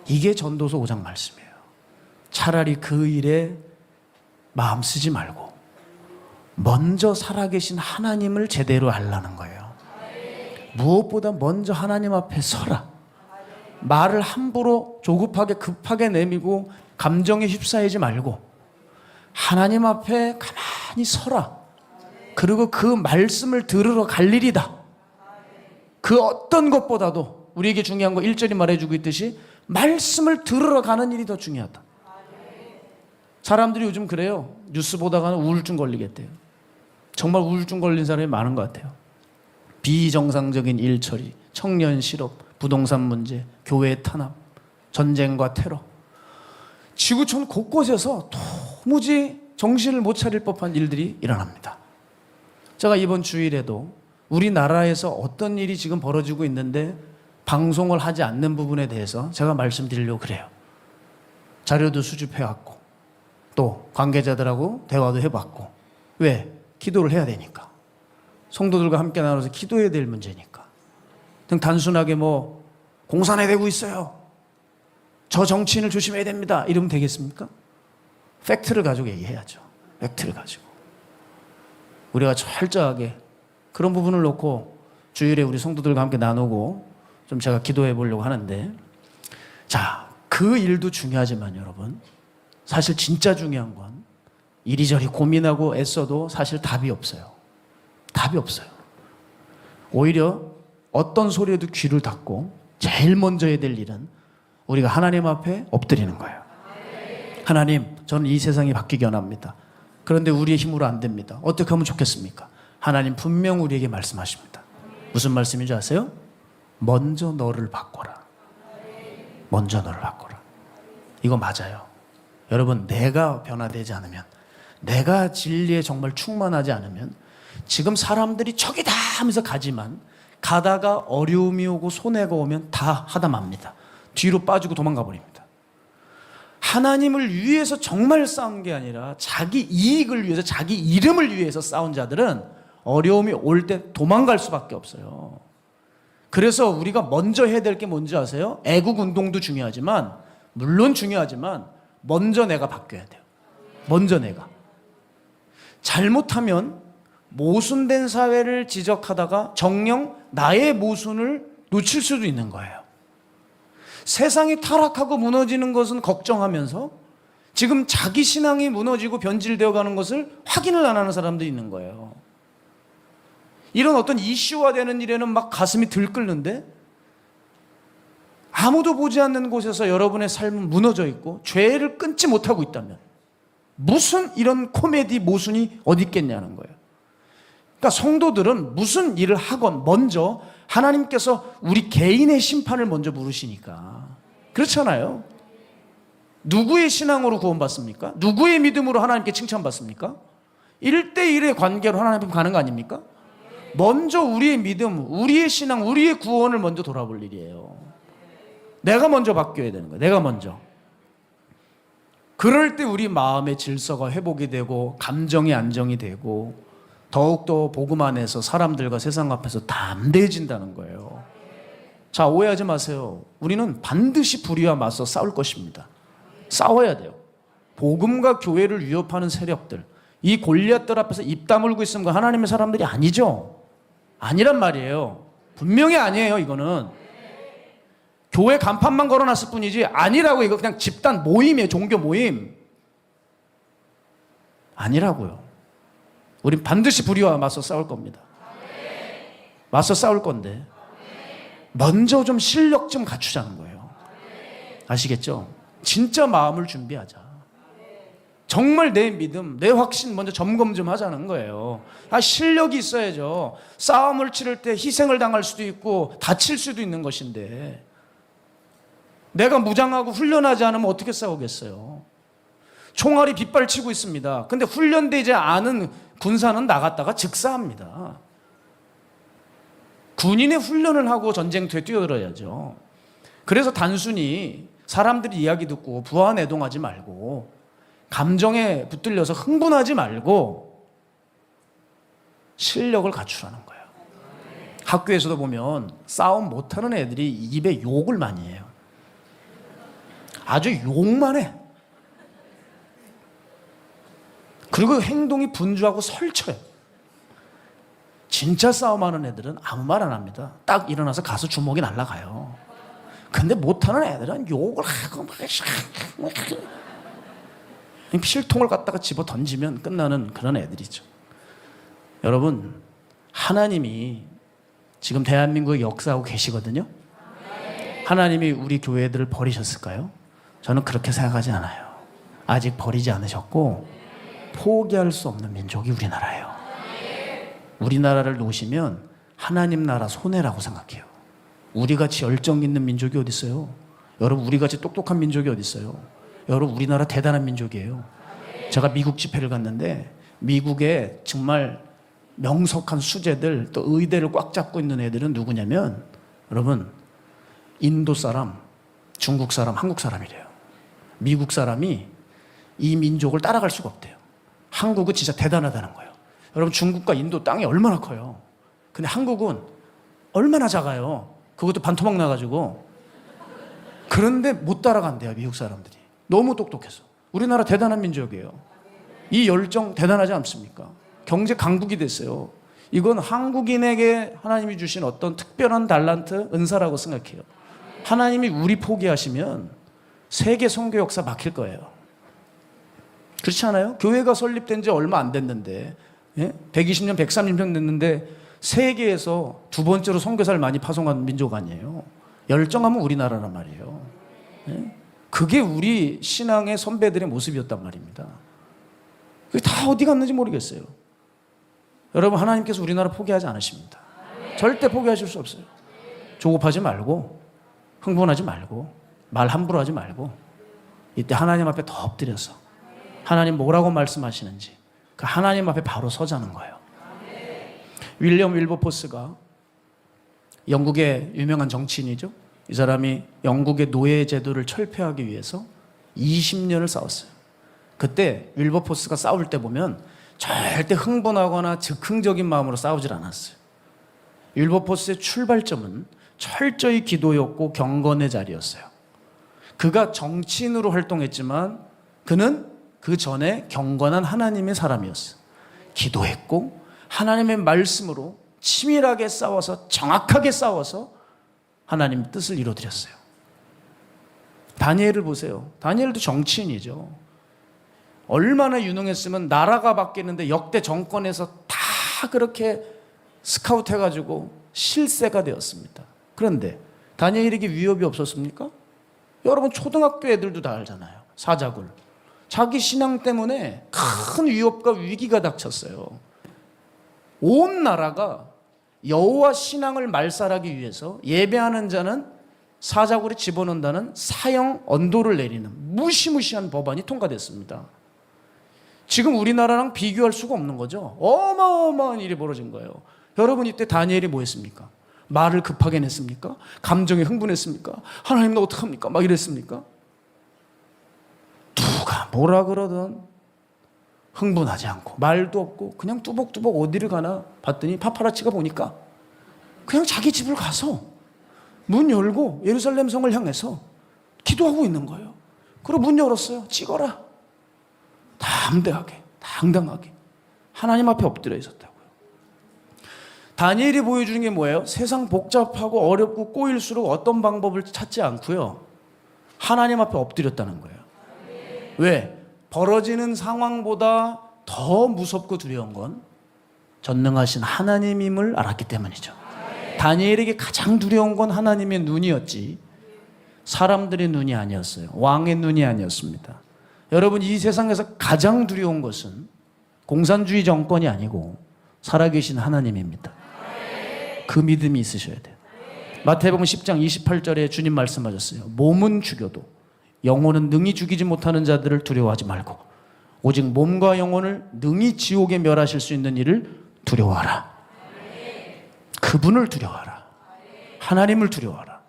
이게 전도서 5장 말씀이에요. 차라리 그 일에 마음 쓰지 말고 먼저 살아계신 하나님을 제대로 알라는 거예요. 무엇보다 먼저 하나님 앞에 서라. 말을 함부로 조급하게 급하게 내밀고 감정에 휩싸이지 말고 하나님 앞에 가만히 서라. 그리고 그 말씀을 들으러 갈 일이다. 그 어떤 것보다도 우리에게 중요한 거 1절이 말해주고 있듯이 말씀을 들으러 가는 일이 더 중요하다. 사람들이 요즘 그래요. 뉴스 보다가는 우울증 걸리겠대요. 정말 우울증 걸린 사람이 많은 것 같아요. 비정상적인 일 처리, 청년 실업, 부동산 문제, 교회 탄압, 전쟁과 테러, 지구촌 곳곳에서 도무지 정신을 못 차릴 법한 일들이 일어납니다. 제가 이번 주일에도 우리나라에서 어떤 일이 지금 벌어지고 있는데 방송을 하지 않는 부분에 대해서 제가 말씀드리려고 그래요. 자료도 수집해왔고 또 관계자들하고 대화도 해봤고. 왜? 기도를 해야 되니까. 성도들과 함께 나눠서 기도해야 될 문제니까. 그냥 단순하게 뭐 공산화 되고 있어요, 저 정치인을 조심해야 됩니다, 이러면 되겠습니까? 팩트를 가지고 얘기해야죠. 팩트를 가지고 우리가 철저하게 그런 부분을 놓고 주일에 우리 성도들과 함께 나누고 좀 제가 기도해 보려고 하는데, 자, 그 일도 중요하지만 여러분, 사실 진짜 중요한 건 이리저리 고민하고 애써도 사실 답이 없어요. 답이 없어요. 오히려 어떤 소리에도 귀를 닫고 제일 먼저 해야 될 일은 우리가 하나님 앞에 엎드리는 거예요. 하나님, 저는 이 세상이 바뀌기 원합니다. 그런데 우리의 힘으로 안 됩니다. 어떻게 하면 좋겠습니까? 하나님 분명 우리에게 말씀하십니다. 무슨 말씀인지 아세요? 먼저 너를 바꿔라. 먼저 너를 바꿔라. 이거 맞아요. 여러분, 내가 변화되지 않으면, 내가 진리에 정말 충만하지 않으면 지금 사람들이 저기다 하면서 가지만 가다가 어려움이 오고 손해가 오면 다 하다 맙니다. 뒤로 빠지고 도망가 버립니다. 하나님을 위해서 정말 싸운 게 아니라 자기 이익을 위해서, 자기 이름을 위해서 싸운 자들은 어려움이 올 때 도망갈 수밖에 없어요. 그래서 우리가 먼저 해야 될 게 뭔지 아세요? 애국 운동도 중요하지만, 물론 중요하지만 먼저 내가 바뀌어야 돼요. 먼저 내가. 잘못하면 모순된 사회를 지적하다가 정녕 나의 모순을 놓칠 수도 있는 거예요. 세상이 타락하고 무너지는 것은 걱정하면서 지금 자기 신앙이 무너지고 변질되어 가는 것을 확인을 안 하는 사람들이 있는 거예요. 이런 어떤 이슈화되는 일에는 막 가슴이 들끓는데 아무도 보지 않는 곳에서 여러분의 삶은 무너져 있고 죄를 끊지 못하고 있다면 무슨 이런 코미디 모순이 어디 있겠냐는 거예요. 그러니까 성도들은 무슨 일을 하건 먼저 하나님께서 우리 개인의 심판을 먼저 물으시니까. 그렇잖아요. 누구의 신앙으로 구원받습니까? 누구의 믿음으로 하나님께 칭찬받습니까? 1대1의 관계로 하나님 가는 거 아닙니까? 먼저 우리의 믿음, 우리의 신앙, 우리의 구원을 먼저 돌아볼 일이에요. 내가 먼저 바뀌어야 되는 거예요. 내가 먼저. 그럴 때 우리 마음의 질서가 회복이 되고 감정이 안정이 되고 더욱더 복음 안에서 사람들과 세상 앞에서 담대해진다는 거예요. 자, 오해하지 마세요. 우리는 반드시 불의와 맞서 싸울 것입니다. 싸워야 돼요. 복음과 교회를 위협하는 세력들, 이 골리앗들 앞에서 입 다물고 있으면 그 하나님의 사람들이 아니죠. 아니란 말이에요. 분명히 아니에요. 이거는 교회 간판만 걸어놨을 뿐이지 아니라고. 이거 그냥 집단 모임이에요. 종교 모임 아니라고요. 우린 반드시 불의와 맞서 싸울 겁니다. 맞서 싸울 건데 먼저 좀 실력 좀 갖추자는 거예요. 아시겠죠? 진짜 마음을 준비하자. 정말 내 믿음, 내 확신 먼저 점검 좀 하자는 거예요. 실력이 있어야죠. 싸움을 치를 때 희생을 당할 수도 있고 다칠 수도 있는 것인데 내가 무장하고 훈련하지 않으면 어떻게 싸우겠어요? 총알이 빗발치고 있습니다. 근데 훈련되지 않은 군사는 나갔다가 즉사합니다. 군인의 훈련을 하고 전쟁터에 뛰어들어야죠. 그래서 단순히 사람들이 이야기 듣고 부하내동하지 말고 감정에 붙들려서 흥분하지 말고 실력을 갖추라는 거예요. 학교에서도 보면 싸움 못하는 애들이 입에 욕을 많이 해요. 아주 욕만 해. 그리고 행동이 분주하고 설쳐요. 진짜 싸움하는 애들은 아무 말 안 합니다. 딱 일어나서 가서 주먹이 날아가요. 근데 못하는 애들은 욕을 하고 막 필통을 갖다가 집어 던지면 끝나는 그런 애들이죠. 여러분, 하나님이 지금 대한민국에 역사하고 계시거든요. 하나님이 우리 교회들을 버리셨을까요? 저는 그렇게 생각하지 않아요. 아직 버리지 않으셨고 포기할 수 없는 민족이 우리나라예요. 우리나라를 놓으시면 하나님 나라 손해라고 생각해요. 우리같이 열정 있는 민족이 어디 있어요? 여러분, 우리같이 똑똑한 민족이 어디 있어요? 여러분, 우리나라 대단한 민족이에요. 제가 미국 집회를 갔는데 미국에 정말 명석한 수재들 또 의대를 꽉 잡고 있는 애들은 누구냐면 여러분, 인도 사람, 중국 사람, 한국 사람이래요. 미국 사람이 이 민족을 따라갈 수가 없대요. 한국은 진짜 대단하다는 거예요. 여러분, 중국과 인도 땅이 얼마나 커요. 근데 한국은 얼마나 작아요. 그것도 반토막 나가지고. 그런데 못 따라간대요, 미국 사람들이. 너무 똑똑해서. 우리나라 대단한 민족이에요. 이 열정 대단하지 않습니까? 경제 강국이 됐어요. 이건 한국인에게 하나님이 주신 어떤 특별한 달란트, 은사라고 생각해요. 하나님이 우리 포기하시면 세계 선교 역사 막힐 거예요. 그렇지 않아요? 교회가 설립된 지 얼마 안 됐는데 120년, 130년 됐는데 세계에서 두 번째로 선교사를 많이 파송한 민족 아니에요. 열정하면 우리나라란 말이에요. 그게 우리 신앙의 선배들의 모습이었단 말입니다. 그게 다 어디 갔는지 모르겠어요. 여러분, 하나님께서 우리나라 포기하지 않으십니다. 절대 포기하실 수 없어요. 조급하지 말고 흥분하지 말고 말 함부로 하지 말고 이때 하나님 앞에 더 엎드려서 하나님 뭐라고 말씀하시는지 그 하나님 앞에 바로 서자는 거예요. 윌리엄 윌버포스가 영국의 유명한 정치인이죠. 이 사람이 영국의 노예 제도를 철폐하기 위해서 20년을 싸웠어요. 그때 윌버포스가 싸울 때 보면 절대 흥분하거나 즉흥적인 마음으로 싸우질 않았어요. 윌버포스의 출발점은 철저히 기도였고 경건의 자리였어요. 그가 정치인으로 활동했지만 그는 그 전에 경건한 하나님의 사람이었어요. 기도했고 하나님의 말씀으로 치밀하게 싸워서 정확하게 싸워서 하나님 뜻을 이루어드렸어요. 다니엘을 보세요. 다니엘도 정치인이죠. 얼마나 유능했으면 나라가 바뀌는데 역대 정권에서 다 그렇게 스카우트 해가지고 실세가 되었습니다. 그런데 다니엘에게 위협이 없었습니까? 여러분, 초등학교 애들도 다 알잖아요. 사자굴. 자기 신앙 때문에 큰 위협과 위기가 닥쳤어요. 온 나라가 여호와 신앙을 말살하기 위해서 예배하는 자는 사자굴에 집어넣는다는 사형 언도를 내리는 무시무시한 법안이 통과됐습니다. 지금 우리나라랑 비교할 수가 없는 거죠. 어마어마한 일이 벌어진 거예요. 여러분, 이때 다니엘이 뭐 했습니까? 말을 급하게 냈습니까? 감정에 흥분했습니까? 하나님 너 어떡합니까? 막 이랬습니까? 누가 뭐라 그러든 흥분하지 않고 말도 없고 그냥 뚜벅뚜벅 어디를 가나 봤더니 파파라치가 보니까 그냥 자기 집을 가서 문 열고 예루살렘 성을 향해서 기도하고 있는 거예요. 그리고 문 열었어요. 찍어라. 담대하게, 당당하게 하나님 앞에 엎드려 있었다고요. 다니엘이 보여주는 게 뭐예요? 세상 복잡하고 어렵고 꼬일수록 어떤 방법을 찾지 않고요, 하나님 앞에 엎드렸다는 거예요. 왜? 벌어지는 상황보다 더 무섭고 두려운 건 전능하신 하나님임을 알았기 때문이죠. 다니엘에게 가장 두려운 건 하나님의 눈이었지 사람들의 눈이 아니었어요. 왕의 눈이 아니었습니다. 여러분, 이 세상에서 가장 두려운 것은 공산주의 정권이 아니고 살아계신 하나님입니다. 그 믿음이 있으셔야 돼요. 마태복음 10장 28절에 주님 말씀하셨어요. 몸은 죽여도 영혼은 능히 죽이지 못하는 자들을 두려워하지 말고 오직 몸과 영혼을 능히 지옥에 멸하실 수 있는 이를 두려워하라. 그분을 두려워하라. 하나님을 두려워하라.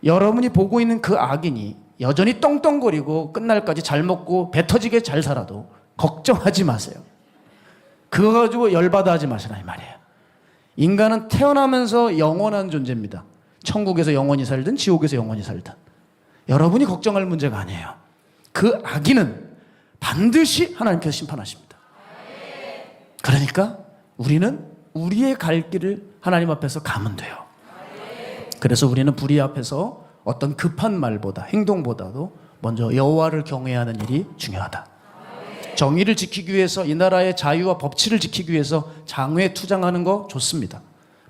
여러분이 보고 있는 그 악인이 여전히 떵떵거리고 끝날까지 잘 먹고 배 터지게 잘 살아도 걱정하지 마세요. 그거 가지고 열받아 하지 마시라 이 말이에요. 인간은 태어나면서 영원한 존재입니다. 천국에서 영원히 살든 지옥에서 영원히 살든 여러분이 걱정할 문제가 아니에요. 그 악인은 반드시 하나님께서 심판하십니다. 그러니까 우리는 우리의 갈 길을 하나님 앞에서 가면 돼요. 그래서 우리는 불의 앞에서 어떤 급한 말보다 행동보다도 먼저 여호와를 경외하는 일이 중요하다. 정의를 지키기 위해서 이 나라의 자유와 법치를 지키기 위해서 장외 투쟁하는 거 좋습니다.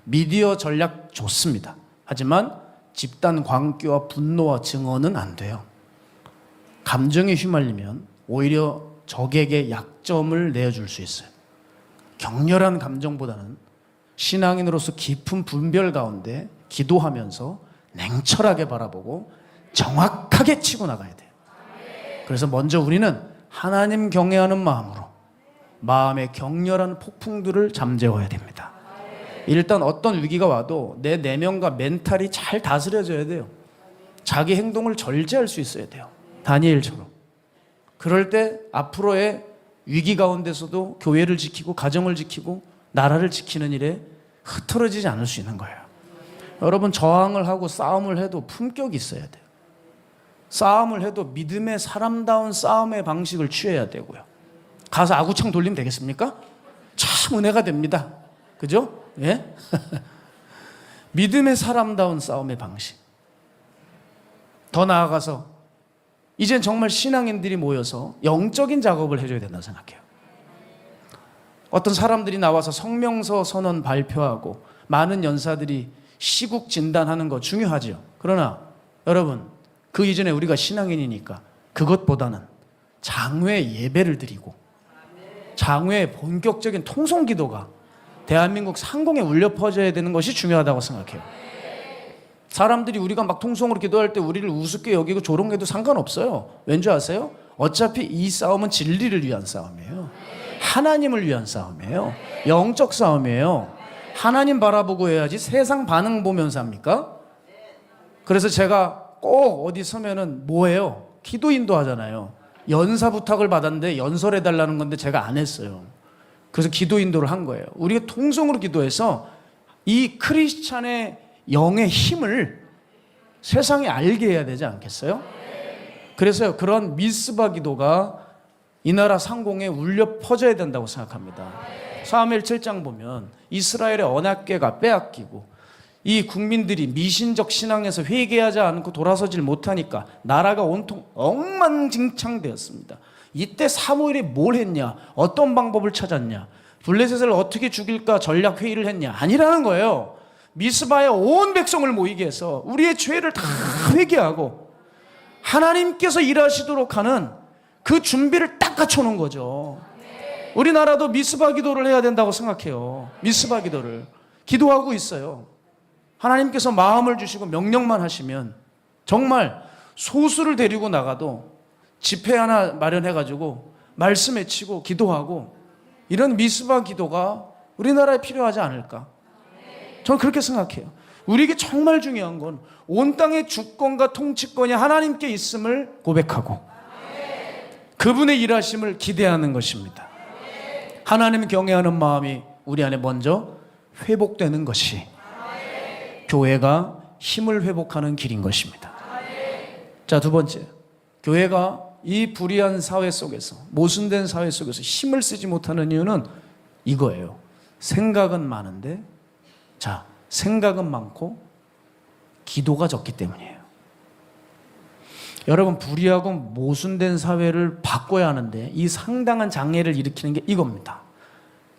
미디어 전략 좋습니다. 하지만 집단 광기와 분노와 증오는 안 돼요. 감정에 휘말리면 오히려 적에게 약점을 내어줄 수 있어요. 격렬한 감정보다는 신앙인으로서 깊은 분별 가운데 기도하면서 냉철하게 바라보고 정확하게 치고 나가야 돼요. 그래서 먼저 우리는 하나님 경외하는 마음으로 마음의 격렬한 폭풍들을 잠재워야 됩니다. 일단 어떤 위기가 와도 내 내면과 멘탈이 잘 다스려져야 돼요. 자기 행동을 절제할 수 있어야 돼요. 다니엘처럼. 그럴 때 앞으로의 위기 가운데서도 교회를 지키고 가정을 지키고 나라를 지키는 일에 흐트러지지 않을 수 있는 거예요. 여러분, 저항을 하고 싸움을 해도 품격이 있어야 돼요. 싸움을 해도 믿음의 사람다운 싸움의 방식을 취해야 되고요. 가서 아구창 돌리면 되겠습니까? 참 은혜가 됩니다. 그죠? 예? 믿음의 사람다운 싸움의 방식. 더 나아가서 이젠 정말 신앙인들이 모여서 영적인 작업을 해줘야 된다고 생각해요. 어떤 사람들이 나와서 성명서 선언 발표하고 많은 연사들이 시국 진단하는 거 중요하죠. 그러나 여러분, 그 이전에 우리가 신앙인이니까 그것보다는 장외 예배를 드리고 장외 본격적인 통성 기도가 대한민국 상공에 울려 퍼져야 되는 것이 중요하다고 생각해요. 사람들이 우리가 막 통성으로 기도할 때 우리를 우습게 여기고 조롱해도 상관없어요. 왠지 아세요? 어차피 이 싸움은 진리를 위한 싸움이에요. 하나님을 위한 싸움이에요. 영적 싸움이에요. 하나님 바라보고 해야지 세상 반응 보면서 합니까? 그래서 제가 꼭 어디 서면은 뭐예요? 기도 인도하잖아요. 연사 부탁을 받았는데 연설해달라는 건데 제가 안 했어요. 그래서 기도 인도를 한 거예요. 우리가 통성으로 기도해서 이 크리스찬의 영의 힘을 세상에 알게 해야 되지 않겠어요? 그래서 그런 미스바 기도가 이 나라 상공에 울려 퍼져야 된다고 생각합니다. 사무엘 7장 보면 이스라엘의 언약궤가 빼앗기고 이 국민들이 미신적 신앙에서 회개하지 않고 돌아서질 못하니까 나라가 온통 엉망진창되었습니다. 이때 사무엘이 뭘 했냐? 어떤 방법을 찾았냐? 블레셋을 어떻게 죽일까 전략 회의를 했냐? 아니라는 거예요. 미스바에 온 백성을 모이게 해서 우리의 죄를 다 회개하고 하나님께서 일하시도록 하는 그 준비를 딱 갖춰놓은 거죠. 우리나라도 미스바 기도를 해야 된다고 생각해요. 미스바 기도를. 기도하고 있어요. 하나님께서 마음을 주시고 명령만 하시면 정말 소수를 데리고 나가도 집회 하나 마련해가지고 말씀 외치고 기도하고 이런 미스바 기도가 우리나라에 필요하지 않을까? 저는 그렇게 생각해요. 우리에게 정말 중요한 건 온 땅의 주권과 통치권이 하나님께 있음을 고백하고 그분의 일하심을 기대하는 것입니다. 하나님 경외하는 마음이 우리 안에 먼저 회복되는 것이 교회가 힘을 회복하는 길인 것입니다. 자, 두 번째, 교회가 이 불의한 사회 속에서, 모순된 사회 속에서 힘을 쓰지 못하는 이유는 이거예요. 생각은 많은데, 자, 생각은 많고 기도가 적기 때문이에요. 여러분, 불의하고 모순된 사회를 바꿔야 하는데 이 상당한 장애를 일으키는 게 이겁니다.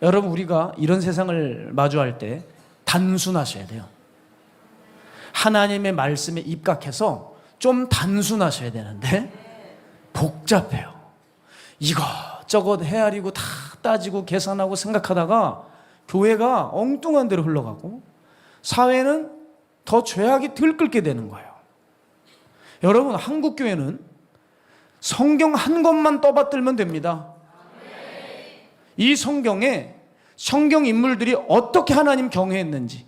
여러분, 우리가 이런 세상을 마주할 때 단순하셔야 돼요. 하나님의 말씀에 입각해서 좀 단순하셔야 되는데 복잡해요. 이것저것 헤아리고 다 따지고 계산하고 생각하다가 교회가 엉뚱한 데로 흘러가고 사회는 더 죄악이 들끓게 되는 거예요. 여러분, 한국 교회는 성경 한 권만 떠받들면 됩니다. 이 성경에 성경 인물들이 어떻게 하나님 경외했는지,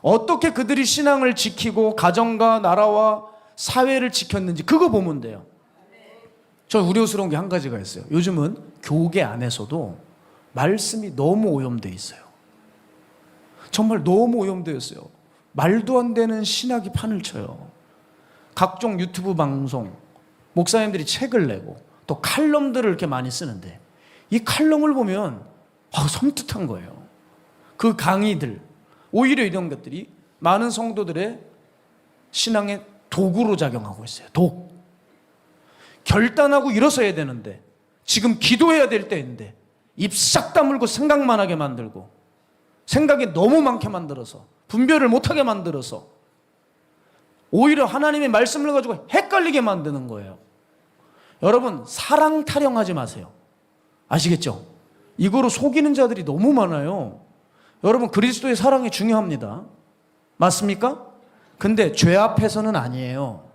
어떻게 그들이 신앙을 지키고 가정과 나라와 사회를 지켰는지 그거 보면 돼요. 저 우려스러운 게 한 가지가 있어요. 요즘은 교계 안에서도 말씀이 너무 오염되어 있어요. 정말 너무 오염되어 있어요. 말도 안 되는 신학이 판을 쳐요. 각종 유튜브 방송, 목사님들이 책을 내고 또 칼럼들을 이렇게 많이 쓰는데 이 칼럼을 보면 섬뜩한 거예요. 그 강의들, 오히려 이런 것들이 많은 성도들의 신앙의 도구로 작용하고 있어요. 독. 결단하고 일어서야 되는데 지금 기도해야 될 때인데 입 싹 다물고 생각만 하게 만들고 생각이 너무 많게 만들어서 분별을 못하게 만들어서 오히려 하나님의 말씀을 가지고 헷갈리게 만드는 거예요. 여러분, 사랑 타령하지 마세요. 아시겠죠? 이거로 속이는 자들이 너무 많아요. 여러분, 그리스도의 사랑이 중요합니다. 맞습니까? 근데 죄 앞에서는 아니에요.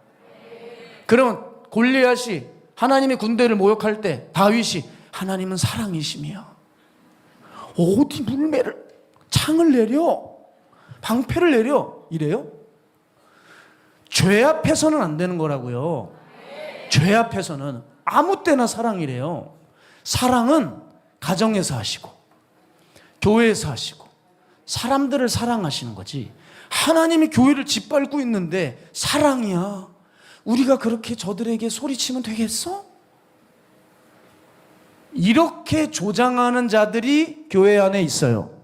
그러면 골리앗이 하나님의 군대를 모욕할 때 다윗이 하나님은 사랑이심이야. 어디 물매를 창을 내려 방패를 내려 이래요? 죄 앞에서는 안 되는 거라고요. 죄 앞에서는 아무 때나 사랑이래요. 사랑은 가정에서 하시고 교회에서 하시고 사람들을 사랑하시는 거지. 하나님이 교회를 짓밟고 있는데 사랑이야. 우리가 그렇게 저들에게 소리치면 되겠어? 이렇게 조장하는 자들이 교회 안에 있어요.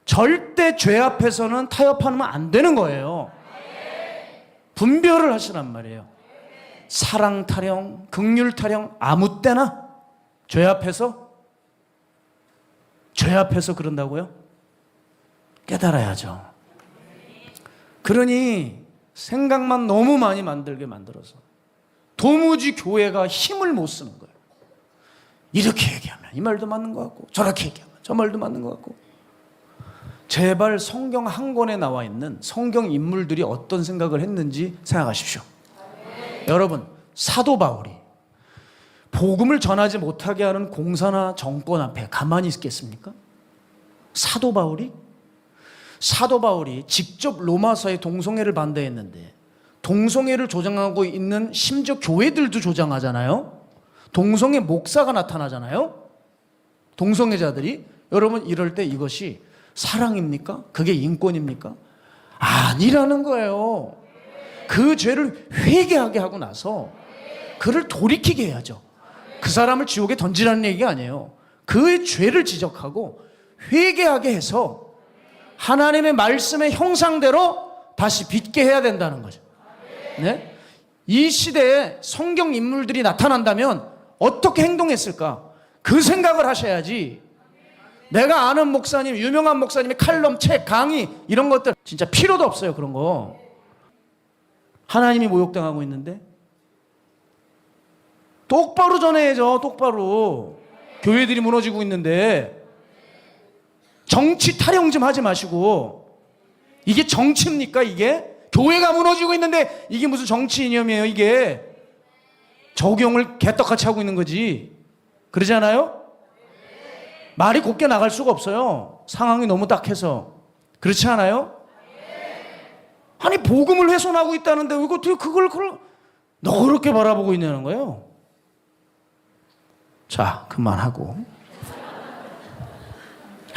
절대 죄 앞에서는 타협하면 안 되는 거예요. 분별을 하시란 말이에요. 사랑 타령, 긍휼 타령 아무 때나 죄 앞에서 그런다고요? 깨달아야죠. 그러니 생각만 너무 많이 만들게 만들어서 도무지 교회가 힘을 못 쓰는 거예요. 이렇게 얘기하면 이 말도 맞는 것 같고 저렇게 얘기하면 저 말도 맞는 것 같고. 제발 성경 한 권에 나와 있는 성경 인물들이 어떤 생각을 했는지 생각하십시오. 여러분, 사도 바울이 복음을 전하지 못하게 하는 공사나 정권 앞에 가만히 있겠습니까? 사도 바울이 직접 로마서의 동성애를 반대했는데 동성애를 조장하고 있는 심지어 교회들도 조장하잖아요. 동성애 목사가 나타나잖아요. 동성애자들이. 여러분, 이럴 때 이것이 사랑입니까? 그게 인권입니까? 아니라는 거예요. 그 죄를 회개하게 하고 나서 그를 돌이키게 해야죠. 그 사람을 지옥에 던지라는 얘기가 아니에요. 그의 죄를 지적하고 회개하게 해서 하나님의 말씀의 형상대로 다시 빚게 해야 된다는 거죠. 네? 이 시대에 성경 인물들이 나타난다면 어떻게 행동했을까? 그 생각을 하셔야지. 내가 아는 목사님, 유명한 목사님의 칼럼, 책, 강의 이런 것들 진짜 필요도 없어요. 그런 거. 하나님이 모욕당하고 있는데 똑바로 전해야죠. 똑바로. 교회들이 무너지고 있는데 정치 타령 좀 하지 마시고. 이게 정치입니까 이게? 교회가 무너지고 있는데 이게 무슨 정치 이념이에요 이게? 적용을 개떡같이 하고 있는 거지. 그러지 않아요? 말이 곱게 나갈 수가 없어요. 상황이 너무 딱해서. 그렇지 않아요? 아니 복음을 훼손하고 있다는데 왜 어떻게 그걸 너그럽게 바라보고 있냐는 거예요. 자, 그만하고.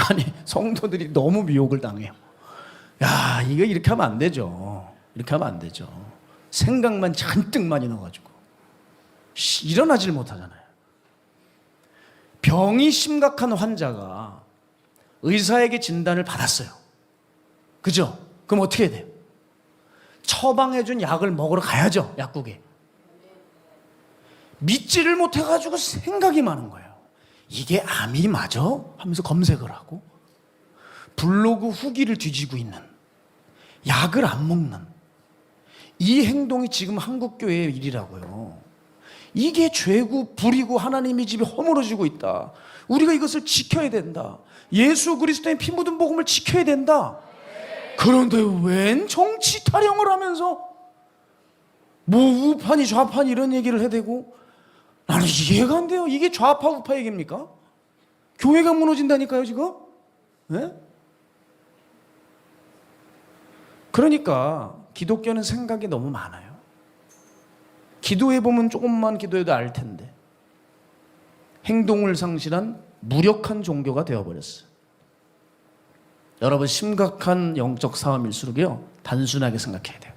아니 성도들이 너무 미혹을 당해요. 야, 이거 이렇게 하면 안 되죠. 이렇게 하면 안 되죠. 생각만 잔뜩 많이 넣어가지고 일어나질 못하잖아요. 병이 심각한 환자가 의사에게 진단을 받았어요. 그죠? 그럼 어떻게 해야 돼요? 처방해준 약을 먹으러 가야죠. 약국에. 믿지를 못해가지고 생각이 많은 거예요. 이게 암이 맞아? 하면서 검색을 하고 블로그 후기를 뒤지고 있는, 약을 안 먹는 이 행동이 지금 한국교회의 일이라고요. 이게 죄고 불이고 하나님의 집이 허물어지고 있다. 우리가 이것을 지켜야 된다. 예수 그리스도의 피 묻은 복음을 지켜야 된다. 그런데 웬 정치 타령을 하면서 뭐 우파니 좌파니 이런 얘기를 해대고, 나는 이해가 안 돼요. 이게 좌파 우파 얘기입니까? 교회가 무너진다니까요 지금. 네? 그러니까 기독교는 생각이 너무 많아요. 기도해보면 조금만 기도해도 알 텐데 행동을 상실한 무력한 종교가 되어버렸어요. 여러분, 심각한 영적 싸움일수록요 단순하게 생각해야 돼요.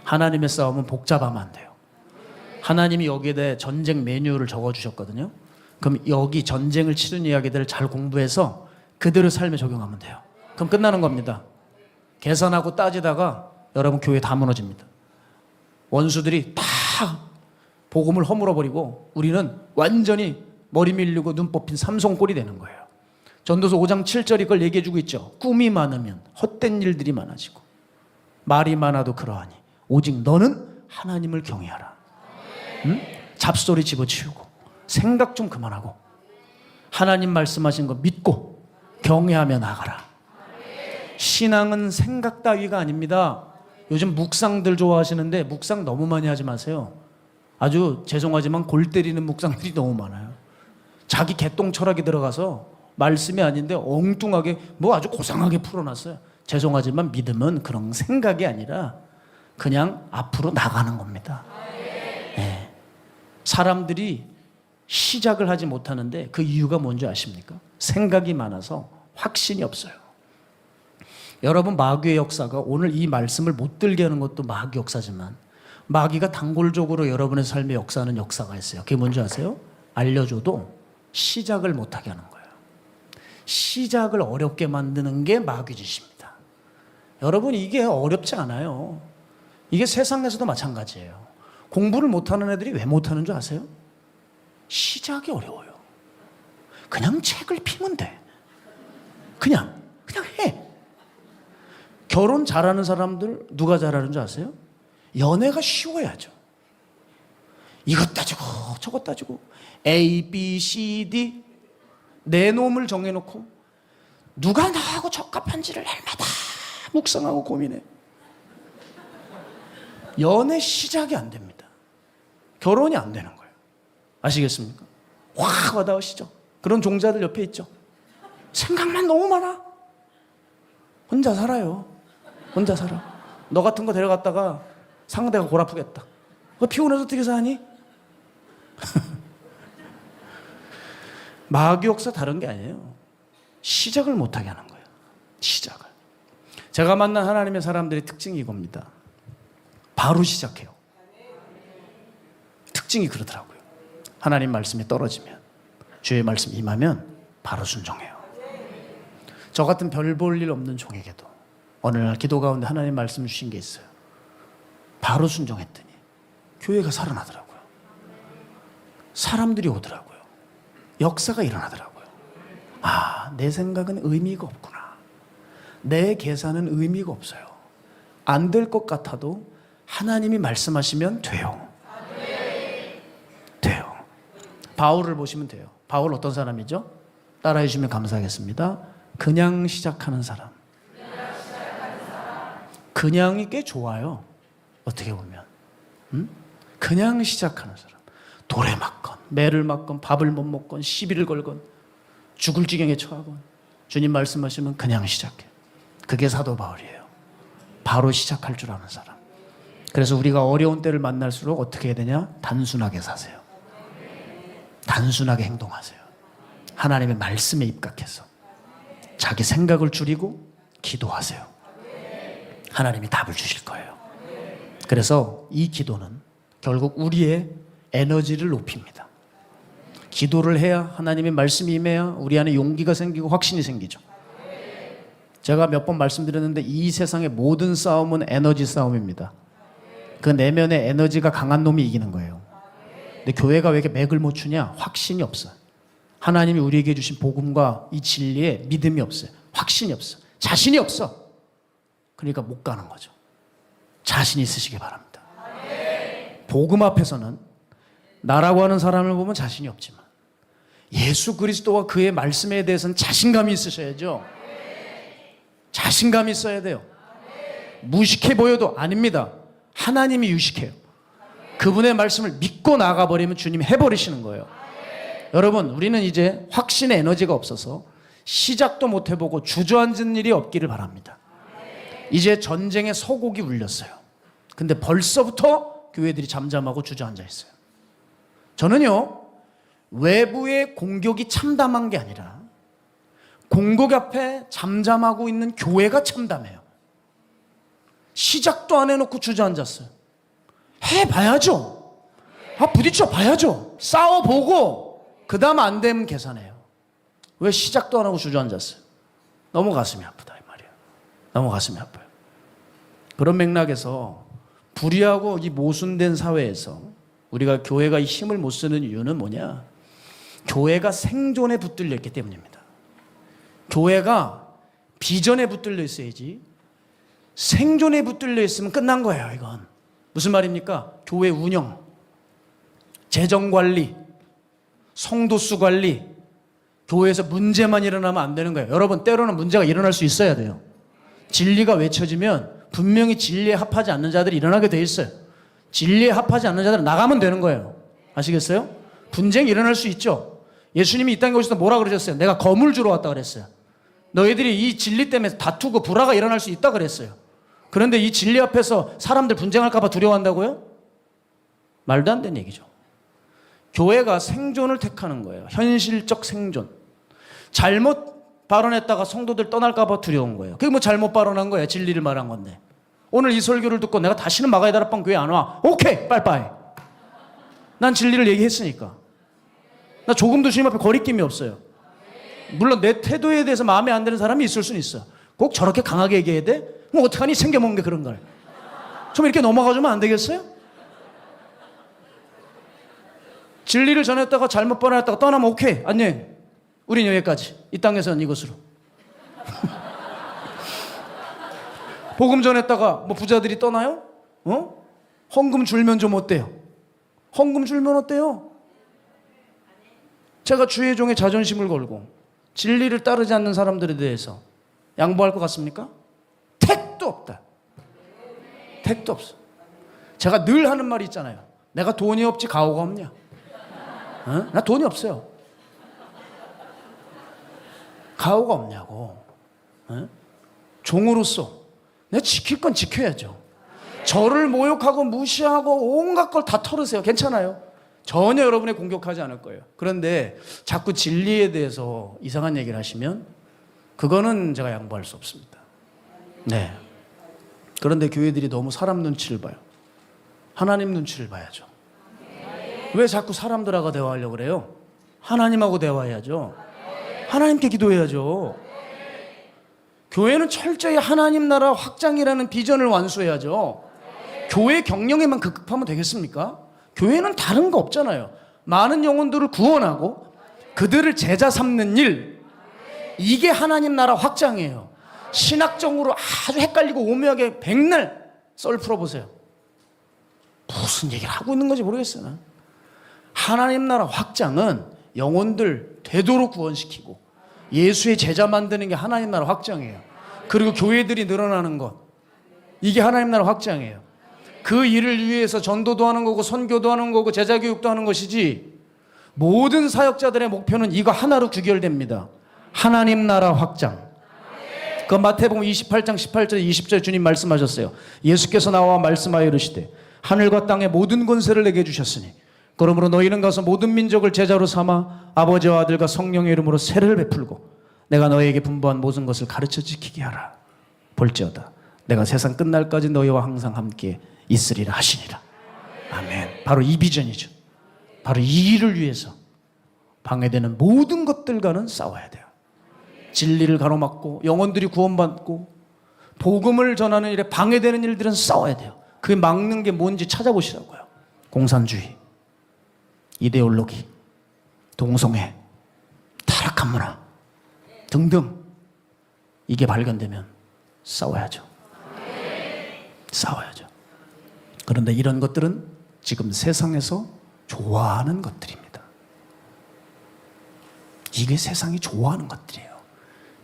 하나님의 싸움은 복잡하면 안 돼요. 하나님이 여기에 대해 전쟁 매뉴얼을 적어주셨거든요. 그럼 여기 전쟁을 치른 이야기들을 잘 공부해서 그대로 삶에 적용하면 돼요. 그럼 끝나는 겁니다. 계산하고 따지다가 여러분 교회 다 무너집니다. 원수들이 다 복음을 허물어버리고 우리는 완전히 머리 밀리고 눈 뽑힌 삼손꼴이 되는 거예요. 전도서 5장 7절 이걸 얘기해주고 있죠. 꿈이 많으면 헛된 일들이 많아지고 말이 많아도 그러하니 오직 너는 하나님을 경외하라. 응? 잡소리 집어치우고 생각 좀 그만하고 하나님 말씀하신 거 믿고 경외하며 나가라. 신앙은 생각 따위가 아닙니다. 요즘 묵상들 좋아하시는데 묵상 너무 많이 하지 마세요. 아주 죄송하지만 골 때리는 묵상들이 너무 많아요. 자기 개똥 철학이 들어가서 말씀이 아닌데 엉뚱하게 뭐 아주 고상하게 풀어놨어요. 죄송하지만 믿음은 그런 생각이 아니라 그냥 앞으로 나가는 겁니다. 네. 사람들이 시작을 하지 못하는데 그 이유가 뭔지 아십니까? 생각이 많아서 확신이 없어요. 여러분, 마귀의 역사가 오늘 이 말씀을 못 들게 하는 것도 마귀 역사지만 마귀가 단골적으로 여러분의 삶에 역사하는 역사가 있어요. 그게 뭔지 아세요? 알려줘도 시작을 못하게 하는 거예요. 시작을 어렵게 만드는 게 마귀 짓입니다. 여러분, 이게 어렵지 않아요. 이게 세상에서도 마찬가지예요. 공부를 못하는 애들이 왜 못하는 줄 아세요? 시작이 어려워요. 그냥 책을 피면 돼. 그냥 해. 결혼 잘하는 사람들 누가 잘하는 줄 아세요? 연애가 쉬워야죠. 이것 따지고 저것 따지고 A, B, C, D 내 놈을 정해놓고 누가 나하고 적합한지를 날마다 묵상하고 고민해. 연애 시작이 안 됩니다. 결혼이 안 되는 거예요. 아시겠습니까? 확 와닿으시죠? 그런 종자들 옆에 있죠? 생각만 너무 많아. 혼자 살아요. 혼자 살아. 너 같은 거 데려갔다가 상대가 골 아프겠다. 그거 피곤해서 어떻게 사니? 마귀 역사 다른 게 아니에요. 시작을 못하게 하는 거예요. 시작을. 제가 만난 하나님의 사람들의 특징이 이겁니다. 바로 시작해요. 특징이 그러더라고요. 하나님 말씀이 떨어지면, 주의 말씀이 임하면 바로 순종해요. 저 같은 별 볼 일 없는 종에게도 어느 날 기도 가운데 하나님 말씀 주신 게 있어요. 바로 순종했더니 교회가 살아나더라고요. 사람들이 오더라고요. 역사가 일어나더라고요. 아, 내 생각은 의미가 없구나. 내 계산은 의미가 없어요. 안 될 것 같아도 하나님이 말씀하시면 돼요. 돼요. 바울을 보시면 돼요. 바울 어떤 사람이죠? 따라해 주시면 감사하겠습니다. 그냥 시작하는 사람. 그냥이 꽤 좋아요. 어떻게 보면. 그냥 시작하는 사람. 돌에 맞건 매를 맞건 밥을 못 먹건 시비를 걸건 죽을 지경에 처하건 주님 말씀하시면 그냥 시작해. 그게 사도 바울이에요. 바로 시작할 줄 아는 사람. 그래서 우리가 어려운 때를 만날수록 어떻게 해야 되냐? 단순하게 사세요. 단순하게 행동하세요. 하나님의 말씀에 입각해서 자기 생각을 줄이고 기도하세요. 하나님이 답을 주실 거예요. 그래서 이 기도는 결국 우리의 에너지를 높입니다. 기도를 해야 하나님의 말씀이 임해야 우리 안에 용기가 생기고 확신이 생기죠. 제가 몇 번 말씀드렸는데 이 세상의 모든 싸움은 에너지 싸움입니다. 그 내면의 에너지가 강한 놈이 이기는 거예요. 근데 교회가 왜 이렇게 맥을 못 추냐? 확신이 없어요. 하나님이 우리에게 주신 복음과 이 진리에 믿음이 없어요. 확신이 없어. 자신이 없어. 그러니까 못 가는 거죠. 자신 있으시기 바랍니다. 복음 앞에서는 나라고 하는 사람을 보면 자신이 없지만 예수 그리스도와 그의 말씀에 대해서는 자신감이 있으셔야죠. 자신감이 있어야 돼요. 무식해 보여도 아닙니다. 하나님이 유식해요. 그분의 말씀을 믿고 나가버리면 주님이 해버리시는 거예요. 여러분, 우리는 이제 확신의 에너지가 없어서 시작도 못 해보고 주저앉은 일이 없기를 바랍니다. 이제 전쟁의 서곡이 울렸어요. 근데 벌써부터 교회들이 잠잠하고 주저앉아 있어요. 저는요, 외부의 공격이 참담한 게 아니라 공격 앞에 잠잠하고 있는 교회가 참담해요. 시작도 안 해놓고 주저앉았어요. 해봐야죠. 부딪혀 봐야죠. 싸워보고 그 다음 안 되면 계산해요. 왜 시작도 안 하고 주저앉았어요? 너무 가슴이 아프다 이 말이에요. 너무 가슴이 아파요. 그런 맥락에서 불의하고 이 모순된 사회에서 우리가 교회가 이 힘을 못 쓰는 이유는 뭐냐? 교회가 생존에 붙들려 있기 때문입니다. 교회가 비전에 붙들려 있어야지 생존에 붙들려 있으면 끝난 거예요. 이건 무슨 말입니까? 교회 운영, 재정관리, 성도수 관리, 교회에서 문제만 일어나면 안 되는 거예요. 여러분, 때로는 문제가 일어날 수 있어야 돼요. 진리가 외쳐지면 분명히 진리에 합하지 않는 자들이 일어나게 돼 있어요. 진리에 합하지 않는 자들은 나가면 되는 거예요. 아시겠어요? 분쟁이 일어날 수 있죠. 예수님이 이 땅에 오실 때 뭐라 그러셨어요? 내가 검을 주러 왔다 그랬어요. 너희들이 이 진리 때문에 다투고 불화가 일어날 수 있다 그랬어요. 그런데 이 진리 앞에서 사람들 분쟁할까 봐 두려워한다고요? 말도 안 되는 얘기죠. 교회가 생존을 택하는 거예요. 현실적 생존. 잘못 발언했다가 성도들 떠날까 봐 두려운 거예요. 그게 뭐 잘못 발언한 거예요. 진리를 말한 건데. 오늘 이 설교를 듣고 내가 다시는 마가의 다락방 교회 안 와. 오케이, 빠이빠이. 난 진리를 얘기했으니까. 나 조금도 주님 앞에 거리낌이 없어요. 물론 내 태도에 대해서 마음에 안 드는 사람이 있을 수는 있어. 꼭 저렇게 강하게 얘기해야 돼? 그럼 어떡하니? 생겨먹는 게 그런 걸. 좀 이렇게 넘어가주면 안 되겠어요? 진리를 전했다가 잘못 발언했다가 떠나면 오케이, 안녕. 우린 여기까지. 이 땅에서는 이것으로. 복음 전했다가 뭐 부자들이 떠나요? 헌금 줄면 좀 어때요? 헌금 줄면 어때요? 제가 주의 종의 자존심을 걸고 진리를 따르지 않는 사람들에 대해서 양보할 것 같습니까? 택도 없다. 택도 없어. 제가 늘 하는 말이 있잖아요. 내가 돈이 없지 가오가 없냐? 나 돈이 없어요. 가오가 없냐고. 종으로서 내가 지킬 건 지켜야죠. 저를 모욕하고 무시하고 온갖 걸 다 털으세요. 괜찮아요. 전혀 여러분의 공격하지 않을 거예요. 그런데 자꾸 진리에 대해서 이상한 얘기를 하시면 그거는 제가 양보할 수 없습니다. 네. 그런데 교회들이 너무 사람 눈치를 봐요. 하나님 눈치를 봐야죠. 왜 자꾸 사람들하고 대화하려고 그래요? 하나님하고 대화해야죠. 하나님께 기도해야죠. 교회는 철저히 하나님 나라 확장이라는 비전을 완수해야죠. 교회 경영에만 급급하면 되겠습니까? 교회는 다른 거 없잖아요. 많은 영혼들을 구원하고 그들을 제자 삼는 일, 이게 하나님 나라 확장이에요. 신학적으로 아주 헷갈리고 오묘하게 백날 썰 풀어보세요. 무슨 얘기를 하고 있는 건지 모르겠어요. 하나님 나라 확장은 영혼들 되도록 구원시키고 예수의 제자 만드는 게 하나님 나라 확장이에요. 그리고 교회들이 늘어나는 것, 이게 하나님 나라 확장이에요. 그 일을 위해서 전도도 하는 거고 선교도 하는 거고 제자 교육도 하는 것이지, 모든 사역자들의 목표는 이거 하나로 귀결됩니다. 하나님 나라 확장. 그 마태복음 28장 18절 20절 주님 말씀하셨어요. 예수께서 나와 말씀하여 이르시되 하늘과 땅의 모든 권세를 내게 주셨으니 그러므로 너희는 가서 모든 민족을 제자로 삼아 아버지와 아들과 성령의 이름으로 세례를 베풀고 내가 너희에게 분부한 모든 것을 가르쳐 지키게 하라. 볼지어다 내가 세상 끝날까지 너희와 항상 함께 있으리라 하시니라. 아멘. 바로 이 비전이죠. 바로 이 일을 위해서 방해되는 모든 것들과는 싸워야 돼요. 진리를 가로막고 영혼들이 구원받고 복음을 전하는 일에 방해되는 일들은 싸워야 돼요. 그 막는 게 뭔지 찾아보시라고요. 공산주의, 이데올로기, 동성애, 타락한 문화 등등, 이게 발견되면 싸워야죠. 싸워야죠. 그런데 이런 것들은 지금 세상에서 좋아하는 것들입니다. 이게 세상이 좋아하는 것들이에요.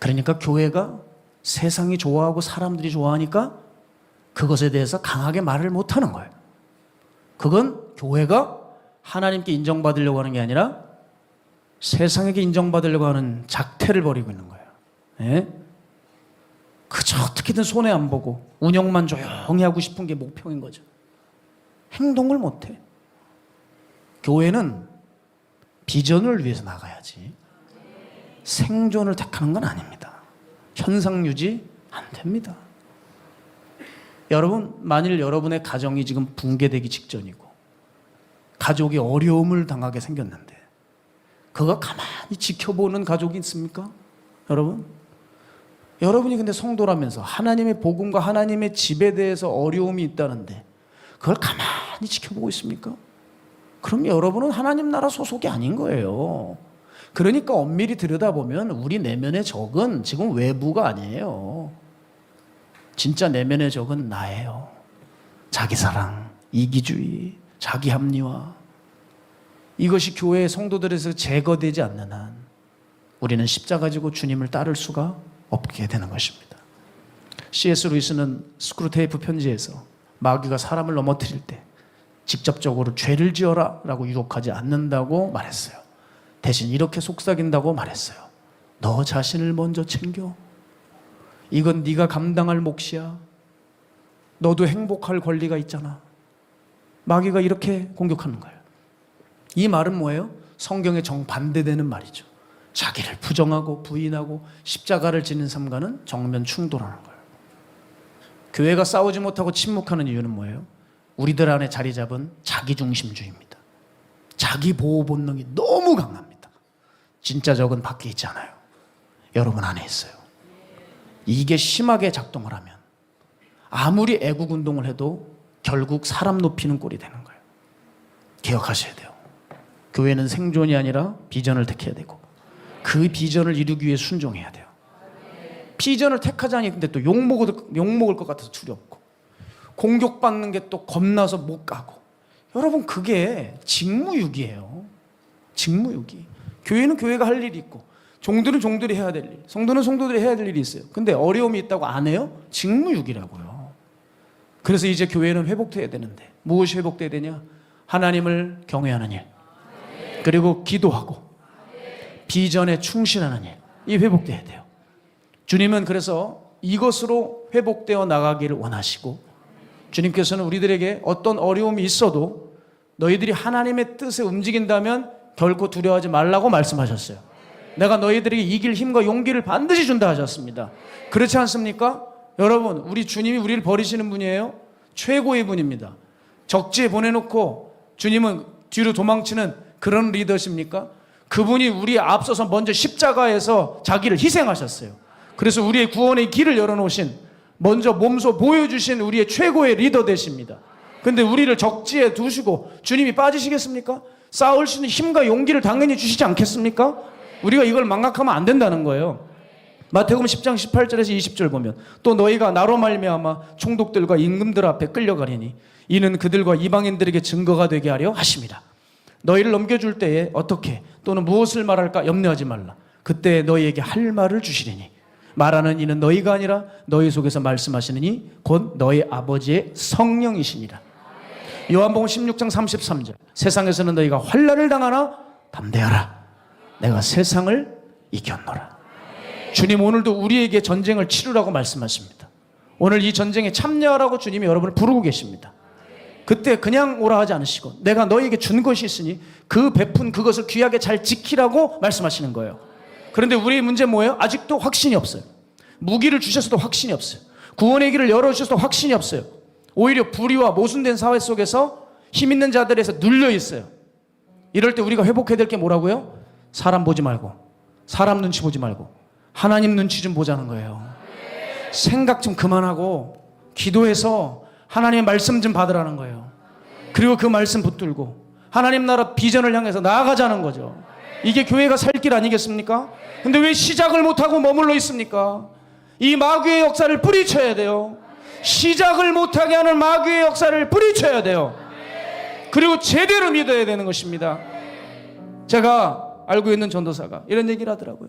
그러니까 교회가 세상이 좋아하고 사람들이 좋아하니까 그것에 대해서 강하게 말을 못하는 거예요. 그건 교회가 하나님께 인정받으려고 하는 게 아니라 세상에게 인정받으려고 하는 작태를 벌이고 있는 거예요. 예? 그저 어떻게든 손해 안 보고 운영만 조용히 하고 싶은 게 목표인 거죠. 행동을 못해. 교회는 비전을 위해서 나가야지 생존을 택하는 건 아닙니다. 현상 유지 안 됩니다. 여러분, 만일 여러분의 가정이 지금 붕괴되기 직전이고 가족이 어려움을 당하게 생겼는데 그거 가만히 지켜보는 가족이 있습니까? 여러분이 근데 성도라면서 하나님의 복음과 하나님의 집에 대해서 어려움이 있다는데 그걸 가만히 지켜보고 있습니까? 그럼 여러분은 하나님 나라 소속이 아닌 거예요. 그러니까 엄밀히 들여다보면 우리 내면의 적은 지금 외부가 아니에요. 진짜 내면의 적은 나예요. 자기사랑, 이기주의, 자기합리화, 이것이 교회의 성도들에서 제거되지 않는 한 우리는 십자가 지고 주님을 따를 수가 없게 되는 것입니다. C.S. 루이스는 스크루테이프 편지에서 마귀가 사람을 넘어뜨릴 때 직접적으로 죄를 지어라 라고 유혹하지 않는다고 말했어요. 대신 이렇게 속삭인다고 말했어요. 너 자신을 먼저 챙겨. 이건 네가 감당할 몫이야. 너도 행복할 권리가 있잖아. 마귀가 이렇게 공격하는 거예요. 이 말은 뭐예요? 성경에 정반대되는 말이죠. 자기를 부정하고 부인하고 십자가를 지는 삶과는 정면 충돌하는 거예요. 교회가 싸우지 못하고 침묵하는 이유는 뭐예요? 우리들 안에 자리 잡은 자기중심주의입니다. 자기 보호 본능이 너무 강합니다. 진짜 적은 밖에 있지 않아요. 여러분 안에 있어요. 이게 심하게 작동을 하면 아무리 애국운동을 해도 결국 사람 높이는 꼴이 되는 거예요. 기억하셔야 돼요. 교회는 생존이 아니라 비전을 택해야 되고 그 비전을 이루기 위해 순종해야 돼요. 비전을 택하자니 근데 또 욕먹을 것 같아서 두렵고 공격받는 게 또 겁나서 못 가고, 여러분 그게 직무유기예요. 직무유기. 교회는 교회가 할 일이 있고 종들은 종들이 해야 될 일, 성도는 성도들이 해야 될 일이 있어요. 근데 어려움이 있다고 안 해요? 직무유기라고요. 그래서 이제 교회는 회복돼야 되는데 무엇이 회복돼야 되냐? 하나님을 경외하는 일, 그리고 기도하고 비전에 충실하는 일, 이 회복돼야 돼요. 주님은 그래서 이것으로 회복되어 나가기를 원하시고 주님께서는 우리들에게 어떤 어려움이 있어도 너희들이 하나님의 뜻에 움직인다면 결코 두려워하지 말라고 말씀하셨어요. 내가 너희들에게 이길 힘과 용기를 반드시 준다 하셨습니다. 그렇지 않습니까? 여러분, 우리 주님이 우리를 버리시는 분이에요. 최고의 분입니다. 적지에 보내놓고 주님은 뒤로 도망치는 그런 리더십니까? 그분이 우리에 앞서서 먼저 십자가에서 자기를 희생하셨어요. 그래서 우리의 구원의 길을 열어놓으신, 먼저 몸소 보여주신 우리의 최고의 리더 되십니다. 근데 우리를 적지에 두시고 주님이 빠지시겠습니까? 싸울 수 있는 힘과 용기를 당연히 주시지 않겠습니까? 우리가 이걸 망각하면 안 된다는 거예요. 마태복음 10장 18절에서 20절 보면 또 너희가 나로 말미암아 총독들과 임금들 앞에 끌려가리니 이는 그들과 이방인들에게 증거가 되게 하려 하심이라. 너희를 넘겨줄 때에 어떻게 또는 무엇을 말할까 염려하지 말라. 그때 너희에게 할 말을 주시리니 말하는 이는 너희가 아니라 너희 속에서 말씀하시는 이 곧 너희 아버지의 성령이시니라. 요한복음 16장 33절 세상에서는 너희가 환난을 당하나 담대하라 내가 세상을 이겼노라. 주님 오늘도 우리에게 전쟁을 치르라고 말씀하십니다. 오늘 이 전쟁에 참여하라고 주님이 여러분을 부르고 계십니다. 그때 그냥 오라 하지 않으시고 내가 너희에게 준 것이 있으니 그 베푼 그것을 귀하게 잘 지키라고 말씀하시는 거예요. 그런데 우리의 문제는 뭐예요? 아직도 확신이 없어요. 무기를 주셔서도 확신이 없어요. 구원의 길을 열어주셔서도 확신이 없어요. 오히려 불의와 모순된 사회 속에서 힘 있는 자들에서 눌려 있어요. 이럴 때 우리가 회복해야 될 게 뭐라고요? 사람 보지 말고 사람 눈치 보지 말고 하나님 눈치 좀 보자는 거예요. 생각 좀 그만하고 기도해서 하나님의 말씀 좀 받으라는 거예요. 그리고 그 말씀 붙들고 하나님 나라 비전을 향해서 나아가자는 거죠. 이게 교회가 살 길 아니겠습니까? 근데 왜 시작을 못하고 머물러 있습니까? 이 마귀의 역사를 뿌리쳐야 돼요. 시작을 못하게 하는 마귀의 역사를 뿌리쳐야 돼요. 그리고 제대로 믿어야 되는 것입니다. 제가 알고 있는 전도사가 이런 얘기를 하더라고요.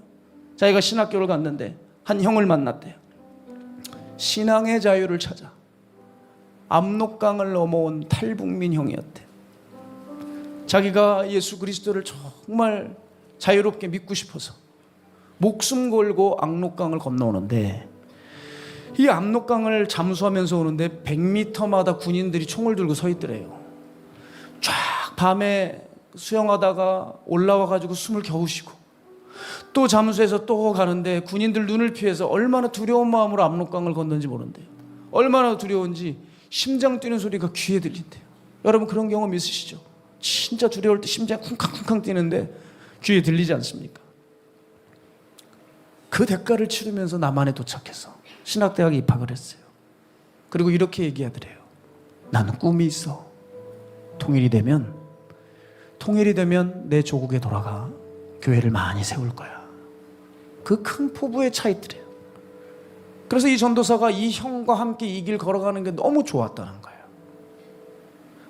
자기가 신학교를 갔는데 한 형을 만났대요. 신앙의 자유를 찾아 압록강을 넘어온 탈북민 형이었대. 자기가 예수 그리스도를 정말 자유롭게 믿고 싶어서 목숨 걸고 압록강을 건너오는데 이 압록강을 잠수하면서 오는데 100m마다 군인들이 총을 들고 서 있더래요. 쫙 밤에 수영하다가 올라와가지고 숨을 겨우 쉬고 또 잠수해서 또 가는데 군인들 눈을 피해서 얼마나 두려운 마음으로 압록강을 건넌지 모른대요. 얼마나 두려운지 심장 뛰는 소리가 귀에 들린대요. 여러분 그런 경험 있으시죠? 진짜 두려울 때 심장이 쿵쾅쿵쾅 뛰는데 귀에 들리지 않습니까? 그 대가를 치르면서 남한에 도착해서 신학대학에 입학을 했어요. 그리고 이렇게 얘기하더래요. 나는 꿈이 있어. 통일이 되면 내 조국에 돌아가 교회를 많이 세울 거야. 그 큰 포부에 차 있더래요. 그래서 이 전도사가 이 형과 함께 이 길 걸어가는 게 너무 좋았다는 거예요.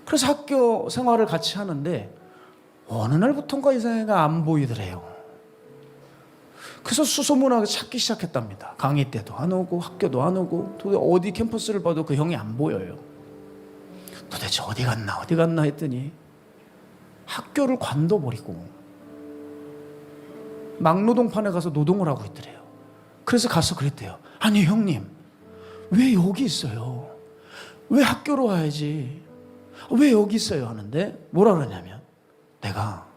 그래서 학교 생활을 같이 하는데 어느 날부턴가 이 생애가 안 보이더래요. 그래서 수소문하게 찾기 시작했답니다. 강의 때도 안 오고 학교도 안 오고 도대체 어디 캠퍼스를 봐도 그 형이 안 보여요. 도대체 어디 갔나 했더니 학교를 관둬버리고 막노동판에 가서 노동을 하고 있더래요. 그래서 가서 그랬대요. 아니 형님 왜 여기 있어요? 왜 학교로 와야지? 왜 여기 있어요? 하는데 뭐라 그러냐면 내가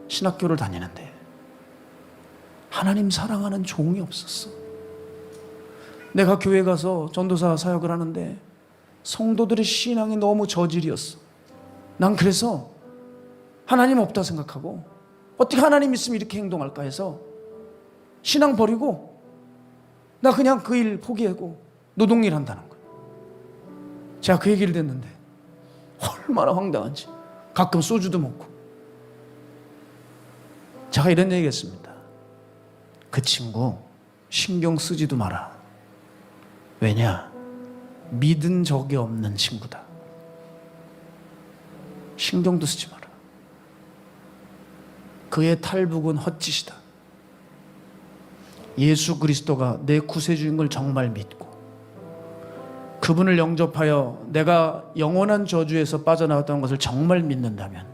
신학교를 다니는데 하나님 사랑하는 종이 없었어. 내가 교회 가서 전도사 사역을 하는데 성도들의 신앙이 너무 저질이었어. 난 그래서 하나님 없다 생각하고 어떻게 하나님 있으면 이렇게 행동할까 해서 신앙 버리고 나 그냥 그 일 포기하고 노동일 한다는 거예요. 제가 그 얘기를 듣는데 얼마나 황당한지 가끔 소주도 먹고 제가 이런 얘기 했습니다. 그 친구 신경 쓰지도 마라. 왜냐? 믿은 적이 없는 친구다. 신경도 쓰지 마라. 그의 탈북은 헛짓이다. 예수 그리스도가 내 구세주인 걸 정말 믿고 그분을 영접하여 내가 영원한 저주에서 빠져나왔다는 것을 정말 믿는다면,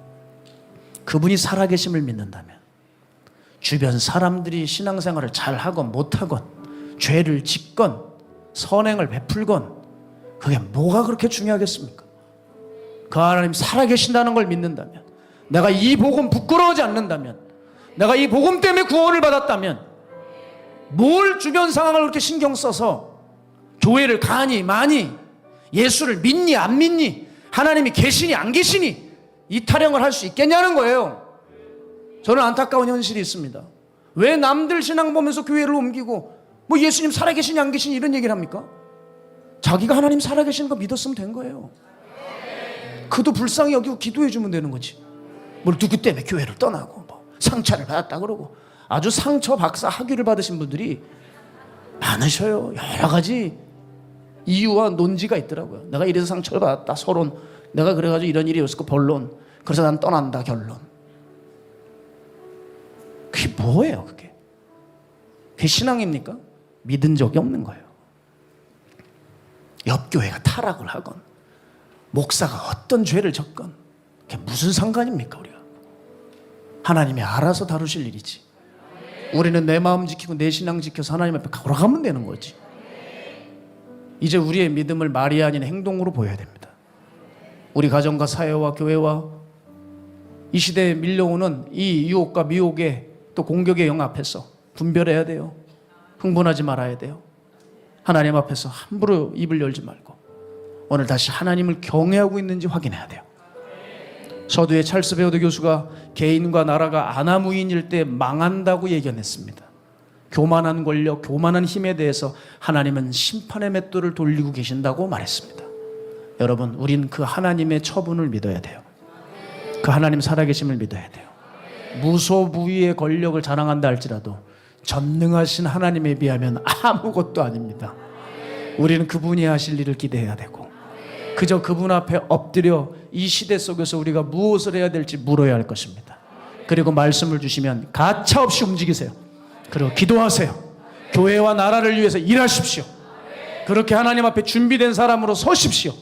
그분이 살아계심을 믿는다면, 주변 사람들이 신앙생활을 잘하건 못하건 죄를 짓건 선행을 베풀건 그게 뭐가 그렇게 중요하겠습니까? 그 하나님 살아계신다는 걸 믿는다면, 내가 이 복음 부끄러워하지 않는다면, 내가 이 복음 때문에 구원을 받았다면 뭘 주변 상황을 그렇게 신경 써서 교회를 가니 많이, 예수를 믿니 안 믿니, 하나님이 계시니 안 계시니 이 타령을 할 수 있겠냐는 거예요. 저는 안타까운 현실이 있습니다. 왜 남들 신앙 보면서 교회를 옮기고 뭐 예수님 살아계시니 안 계시니 이런 얘기를 합니까? 자기가 하나님 살아계시는 거 믿었으면 된 거예요. 그도 불쌍히 여기고 기도해 주면 되는 거지. 뭘 누구 때문에 교회를 떠나고 뭐 상처를 받았다 그러고. 아주 상처 박사 학위를 받으신 분들이 많으셔요. 여러 가지 이유와 논지가 있더라고요. 내가 이래서 상처를 받았다 서론, 내가 그래가지고 이런 일이 있었고 본론, 그래서 난 떠난다 결론. 그게 뭐예요 그게? 그게 신앙입니까? 믿은 적이 없는 거예요. 옆 교회가 타락을 하건 목사가 어떤 죄를 졌건 그게 무슨 상관입니까? 우리가 하나님이 알아서 다루실 일이지. 우리는 내 마음 지키고 내 신앙 지켜서 하나님 앞에 걸어가면 되는 거지. 이제 우리의 믿음을 말이 아닌 행동으로 보여야 됩니다. 우리 가정과 사회와 교회와 이 시대에 밀려오는 이 유혹과 미혹의 또 공격의 영 앞에서 분별해야 돼요. 흥분하지 말아야 돼요. 하나님 앞에서 함부로 입을 열지 말고 오늘 다시 하나님을 경외하고 있는지 확인해야 돼요. 서두에 찰스 베어드 교수가 개인과 나라가 아나무인일 때 망한다고 예견했습니다. 교만한 권력, 교만한 힘에 대해서 하나님은 심판의 맷돌을 돌리고 계신다고 말했습니다. 여러분, 우린 그 하나님의 처분을 믿어야 돼요. 그 하나님 살아계심을 믿어야 돼요. 무소부위의 권력을 자랑한다 할지라도 전능하신 하나님에 비하면 아무것도 아닙니다. 우리는 그분이 하실 일을 기대해야 되고 그저 그분 앞에 엎드려 이 시대 속에서 우리가 무엇을 해야 될지 물어야 할 것입니다. 그리고 말씀을 주시면 가차없이 움직이세요. 그리고 기도하세요. 교회와 나라를 위해서 일하십시오. 그렇게 하나님 앞에 준비된 사람으로 서십시오.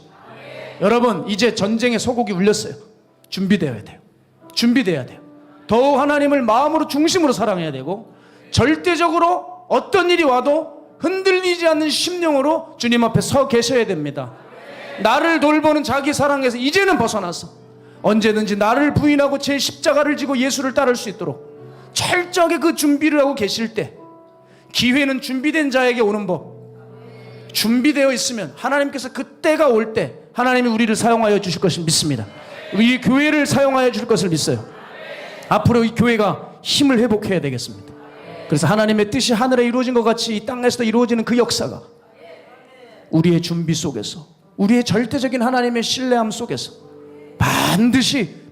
여러분, 이제 전쟁의 소곡이 울렸어요. 준비되어야 돼요. 준비돼야 돼요. 더욱 하나님을 마음으로 중심으로 사랑해야 되고 절대적으로 어떤 일이 와도 흔들리지 않는 심령으로 주님 앞에 서 계셔야 됩니다. 나를 돌보는 자기 사랑에서 이제는 벗어나서 언제든지 나를 부인하고 제 십자가를 지고 예수를 따를 수 있도록 철저하게 그 준비를 하고 계실 때 기회는 준비된 자에게 오는 법. 준비되어 있으면 하나님께서 그때가 올 때 하나님이 우리를 사용하여 주실 것을 믿습니다. 우리 교회를 사용하여 주실 것을 믿어요. 앞으로 이 교회가 힘을 회복해야 되겠습니다. 그래서 하나님의 뜻이 하늘에 이루어진 것 같이 이 땅에서도 이루어지는 그 역사가 우리의 준비 속에서 우리의 절대적인 하나님의 신뢰함 속에서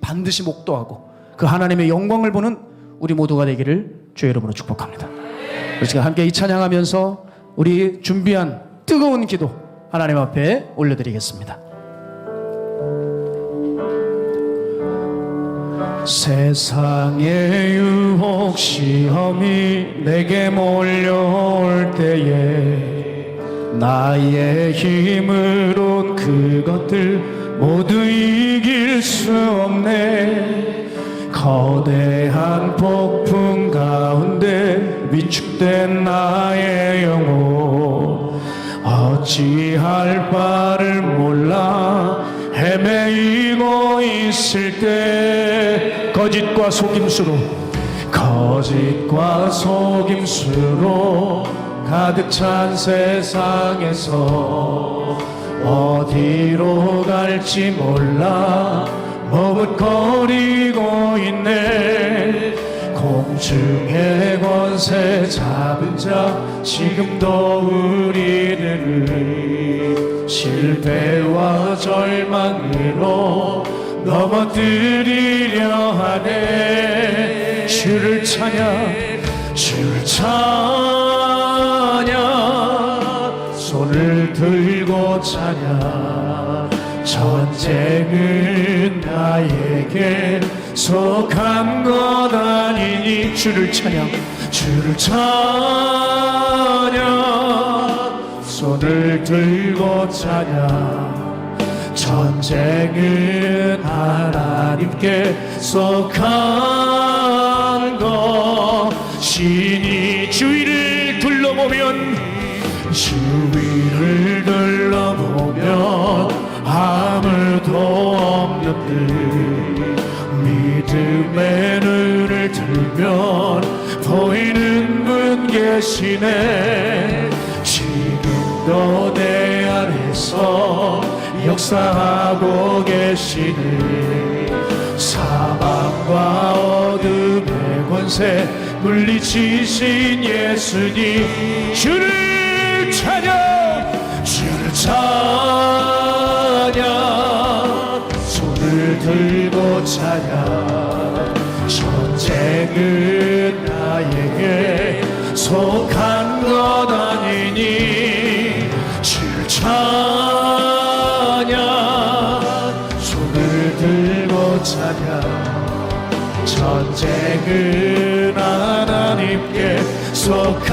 반드시 목도하고 그 하나님의 영광을 보는 우리 모두가 되기를 주의 이름으로 축복합니다. 우리가 함께 이 찬양하면서 우리 준비한 뜨거운 기도 하나님 앞에 올려드리겠습니다. 세상의 유혹 시험이 내게 몰려올 때에 나의 힘으론 그것들 모두 이길 수 없네. 거대한 폭풍 가운데 위축된 나의 영혼 어찌할 바를 몰라 헤매이고 있을 때 거짓과 속임수로 가득 찬 세상에서 어디로 갈지 몰라 머뭇거리고 있네. 공중의 권세 잡은 자 지금도 우리들을 실패와 절망으로 넘어뜨리려 하네. 주를 찬양 손을 들고 찬양. 전쟁은 나에게 속한 것 아니니 주를 찬양 손을 들고 찬양. 전쟁은 하나님께 속한 것. 신이 주위를 둘러보면 아무도 없는 듯 믿음의 눈을 들면 보이는 분 계시네. 지금도 내 안에서 역사하고 계시네. 사망과 어둠의 권세 물리치신 예수님. 주를 찬양 손을 들고 찬양. 전쟁은 나에게 속한 것 아니니 주를 찬양. 손을 들고 찬양. 전쟁은 하나님께 속한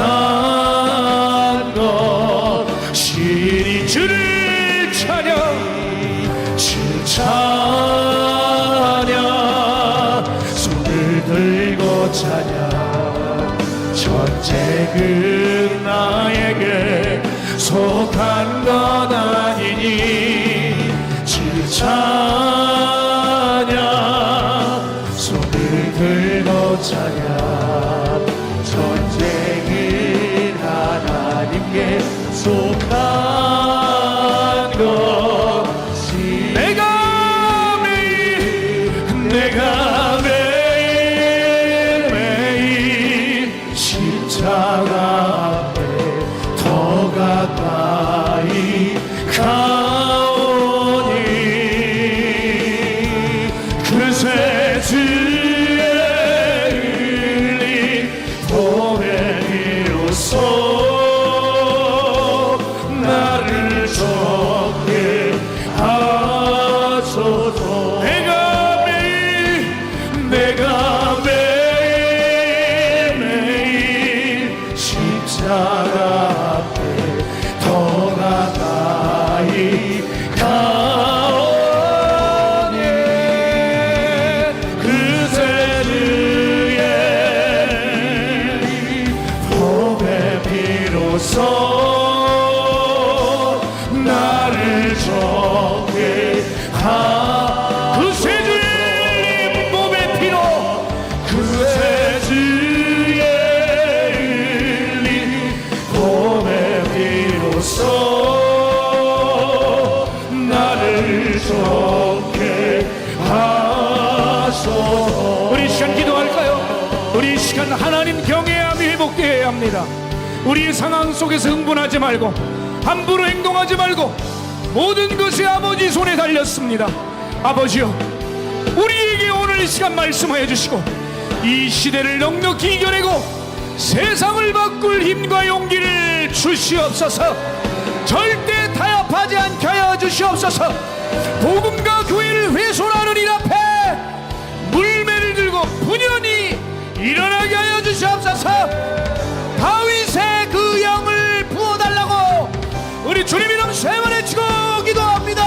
것 신이 주를 찬양 주 찬양 손을 들고 찬양 전쟁은 나에게 속한 것 아니니 주 찬양 손을 들고 찬양 전쟁은 하나님께 속한 것이 내가 매일 십자가 앞에 더 가까이 가오니 그새 주의 흘린 보배 비로소 나를 좋게 하소서 내가 매일 십자가 앞에 더 가까이 가오니 그새 주의 보배 비로소 나를 좋게 그새 주의 몸의 피로 그새 주의 흘린 몸의 피로소 나를 좋게 하소서 우리 시간 기도할까요? 우리 시간 하나님 경외함이 회복되어야 합니다. 우리 상황 속에서 흥분하지 말고 함부로 행동하지 말고 모든 것이 아버지 손에 달렸습니다. 아버지요 우리에게 오늘 이 시간 말씀하여 주시고 이 시대를 넉넉히 이겨내고 세상을 바꿀 힘과 용기를 주시옵소서. 절대 타협하지 않게 하여 주시옵소서. 복음과 교회를 훼손하는 일 앞에 물매를 들고 분연히 일어나게 하여 주시옵소서. 다윗의 그 영을 부어달라고 우리 주님 이름 세 번 외치고 기도합니다.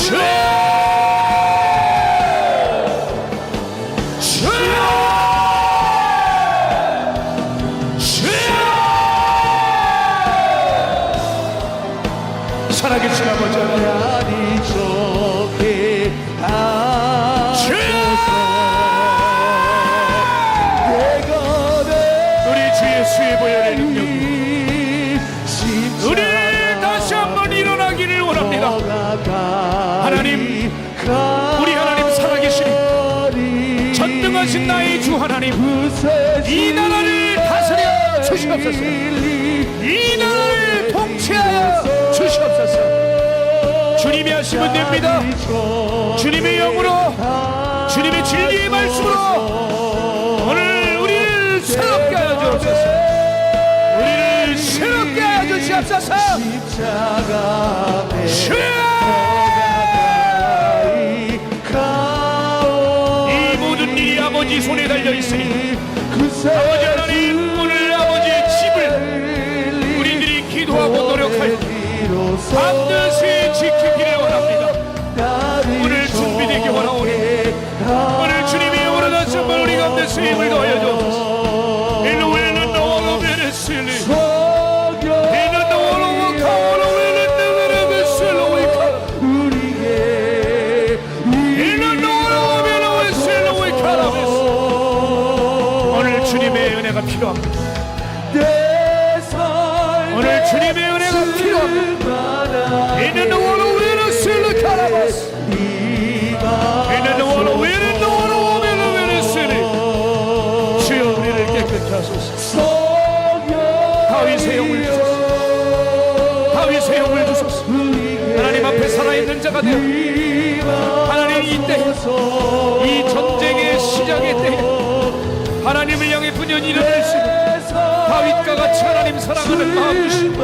주여! 주여! 주여! 살아계신 아버지 하나님 좋게 하소서 내가 우리 주 예수의 보혈의 능력이 우리 다시 한번 일어나기를 원합니다. 하나님 우리 하나님 살아계시니 전능하신 나의 주 하나님 이 나라를 다스려 주시옵소서. 이 나라를 통치하여 주시옵소서. 주님이 하시면 됩니다. 주님의 영으로 주님의 진리의 말씀으로 오늘 우리를 새롭게 하여 주옵소서. 우리를 새롭게 하여 주시옵소서. 이 모든 일이 아버지 손에 달려 있으니 아버지 하나님 오늘 아버지의 집을 우리들이 기도하고 노력할 반드시 지키기를 원합니다. 오늘 준비되기 원하오니 오늘 주님이 오늘 다시 한번 우리 가운데서 힘을 더하여 주옵소서. 일로에는 너로 베레실리 이는 너로 가오로에는 너로 베실로이 우리에게 이는 너로 베실로이 카라베스 오늘 주님의 은혜가 필요합니다. 오늘 주님의 은혜가 필요합니다. 이는 너로 베실로이 카라베스 이는 너로 베실로이 주여 우리를 깨끗게 하소서. 다윗의 영을 주소서. 다윗의 영을 주소서. 하나님 앞에 살아있는 자가 되어 하나님 이때 이 전쟁의 시작의 때에 하나님을 향해 분연히 일어날 수 있는 다윗과 같이 하나님 사랑하는 마음 주시고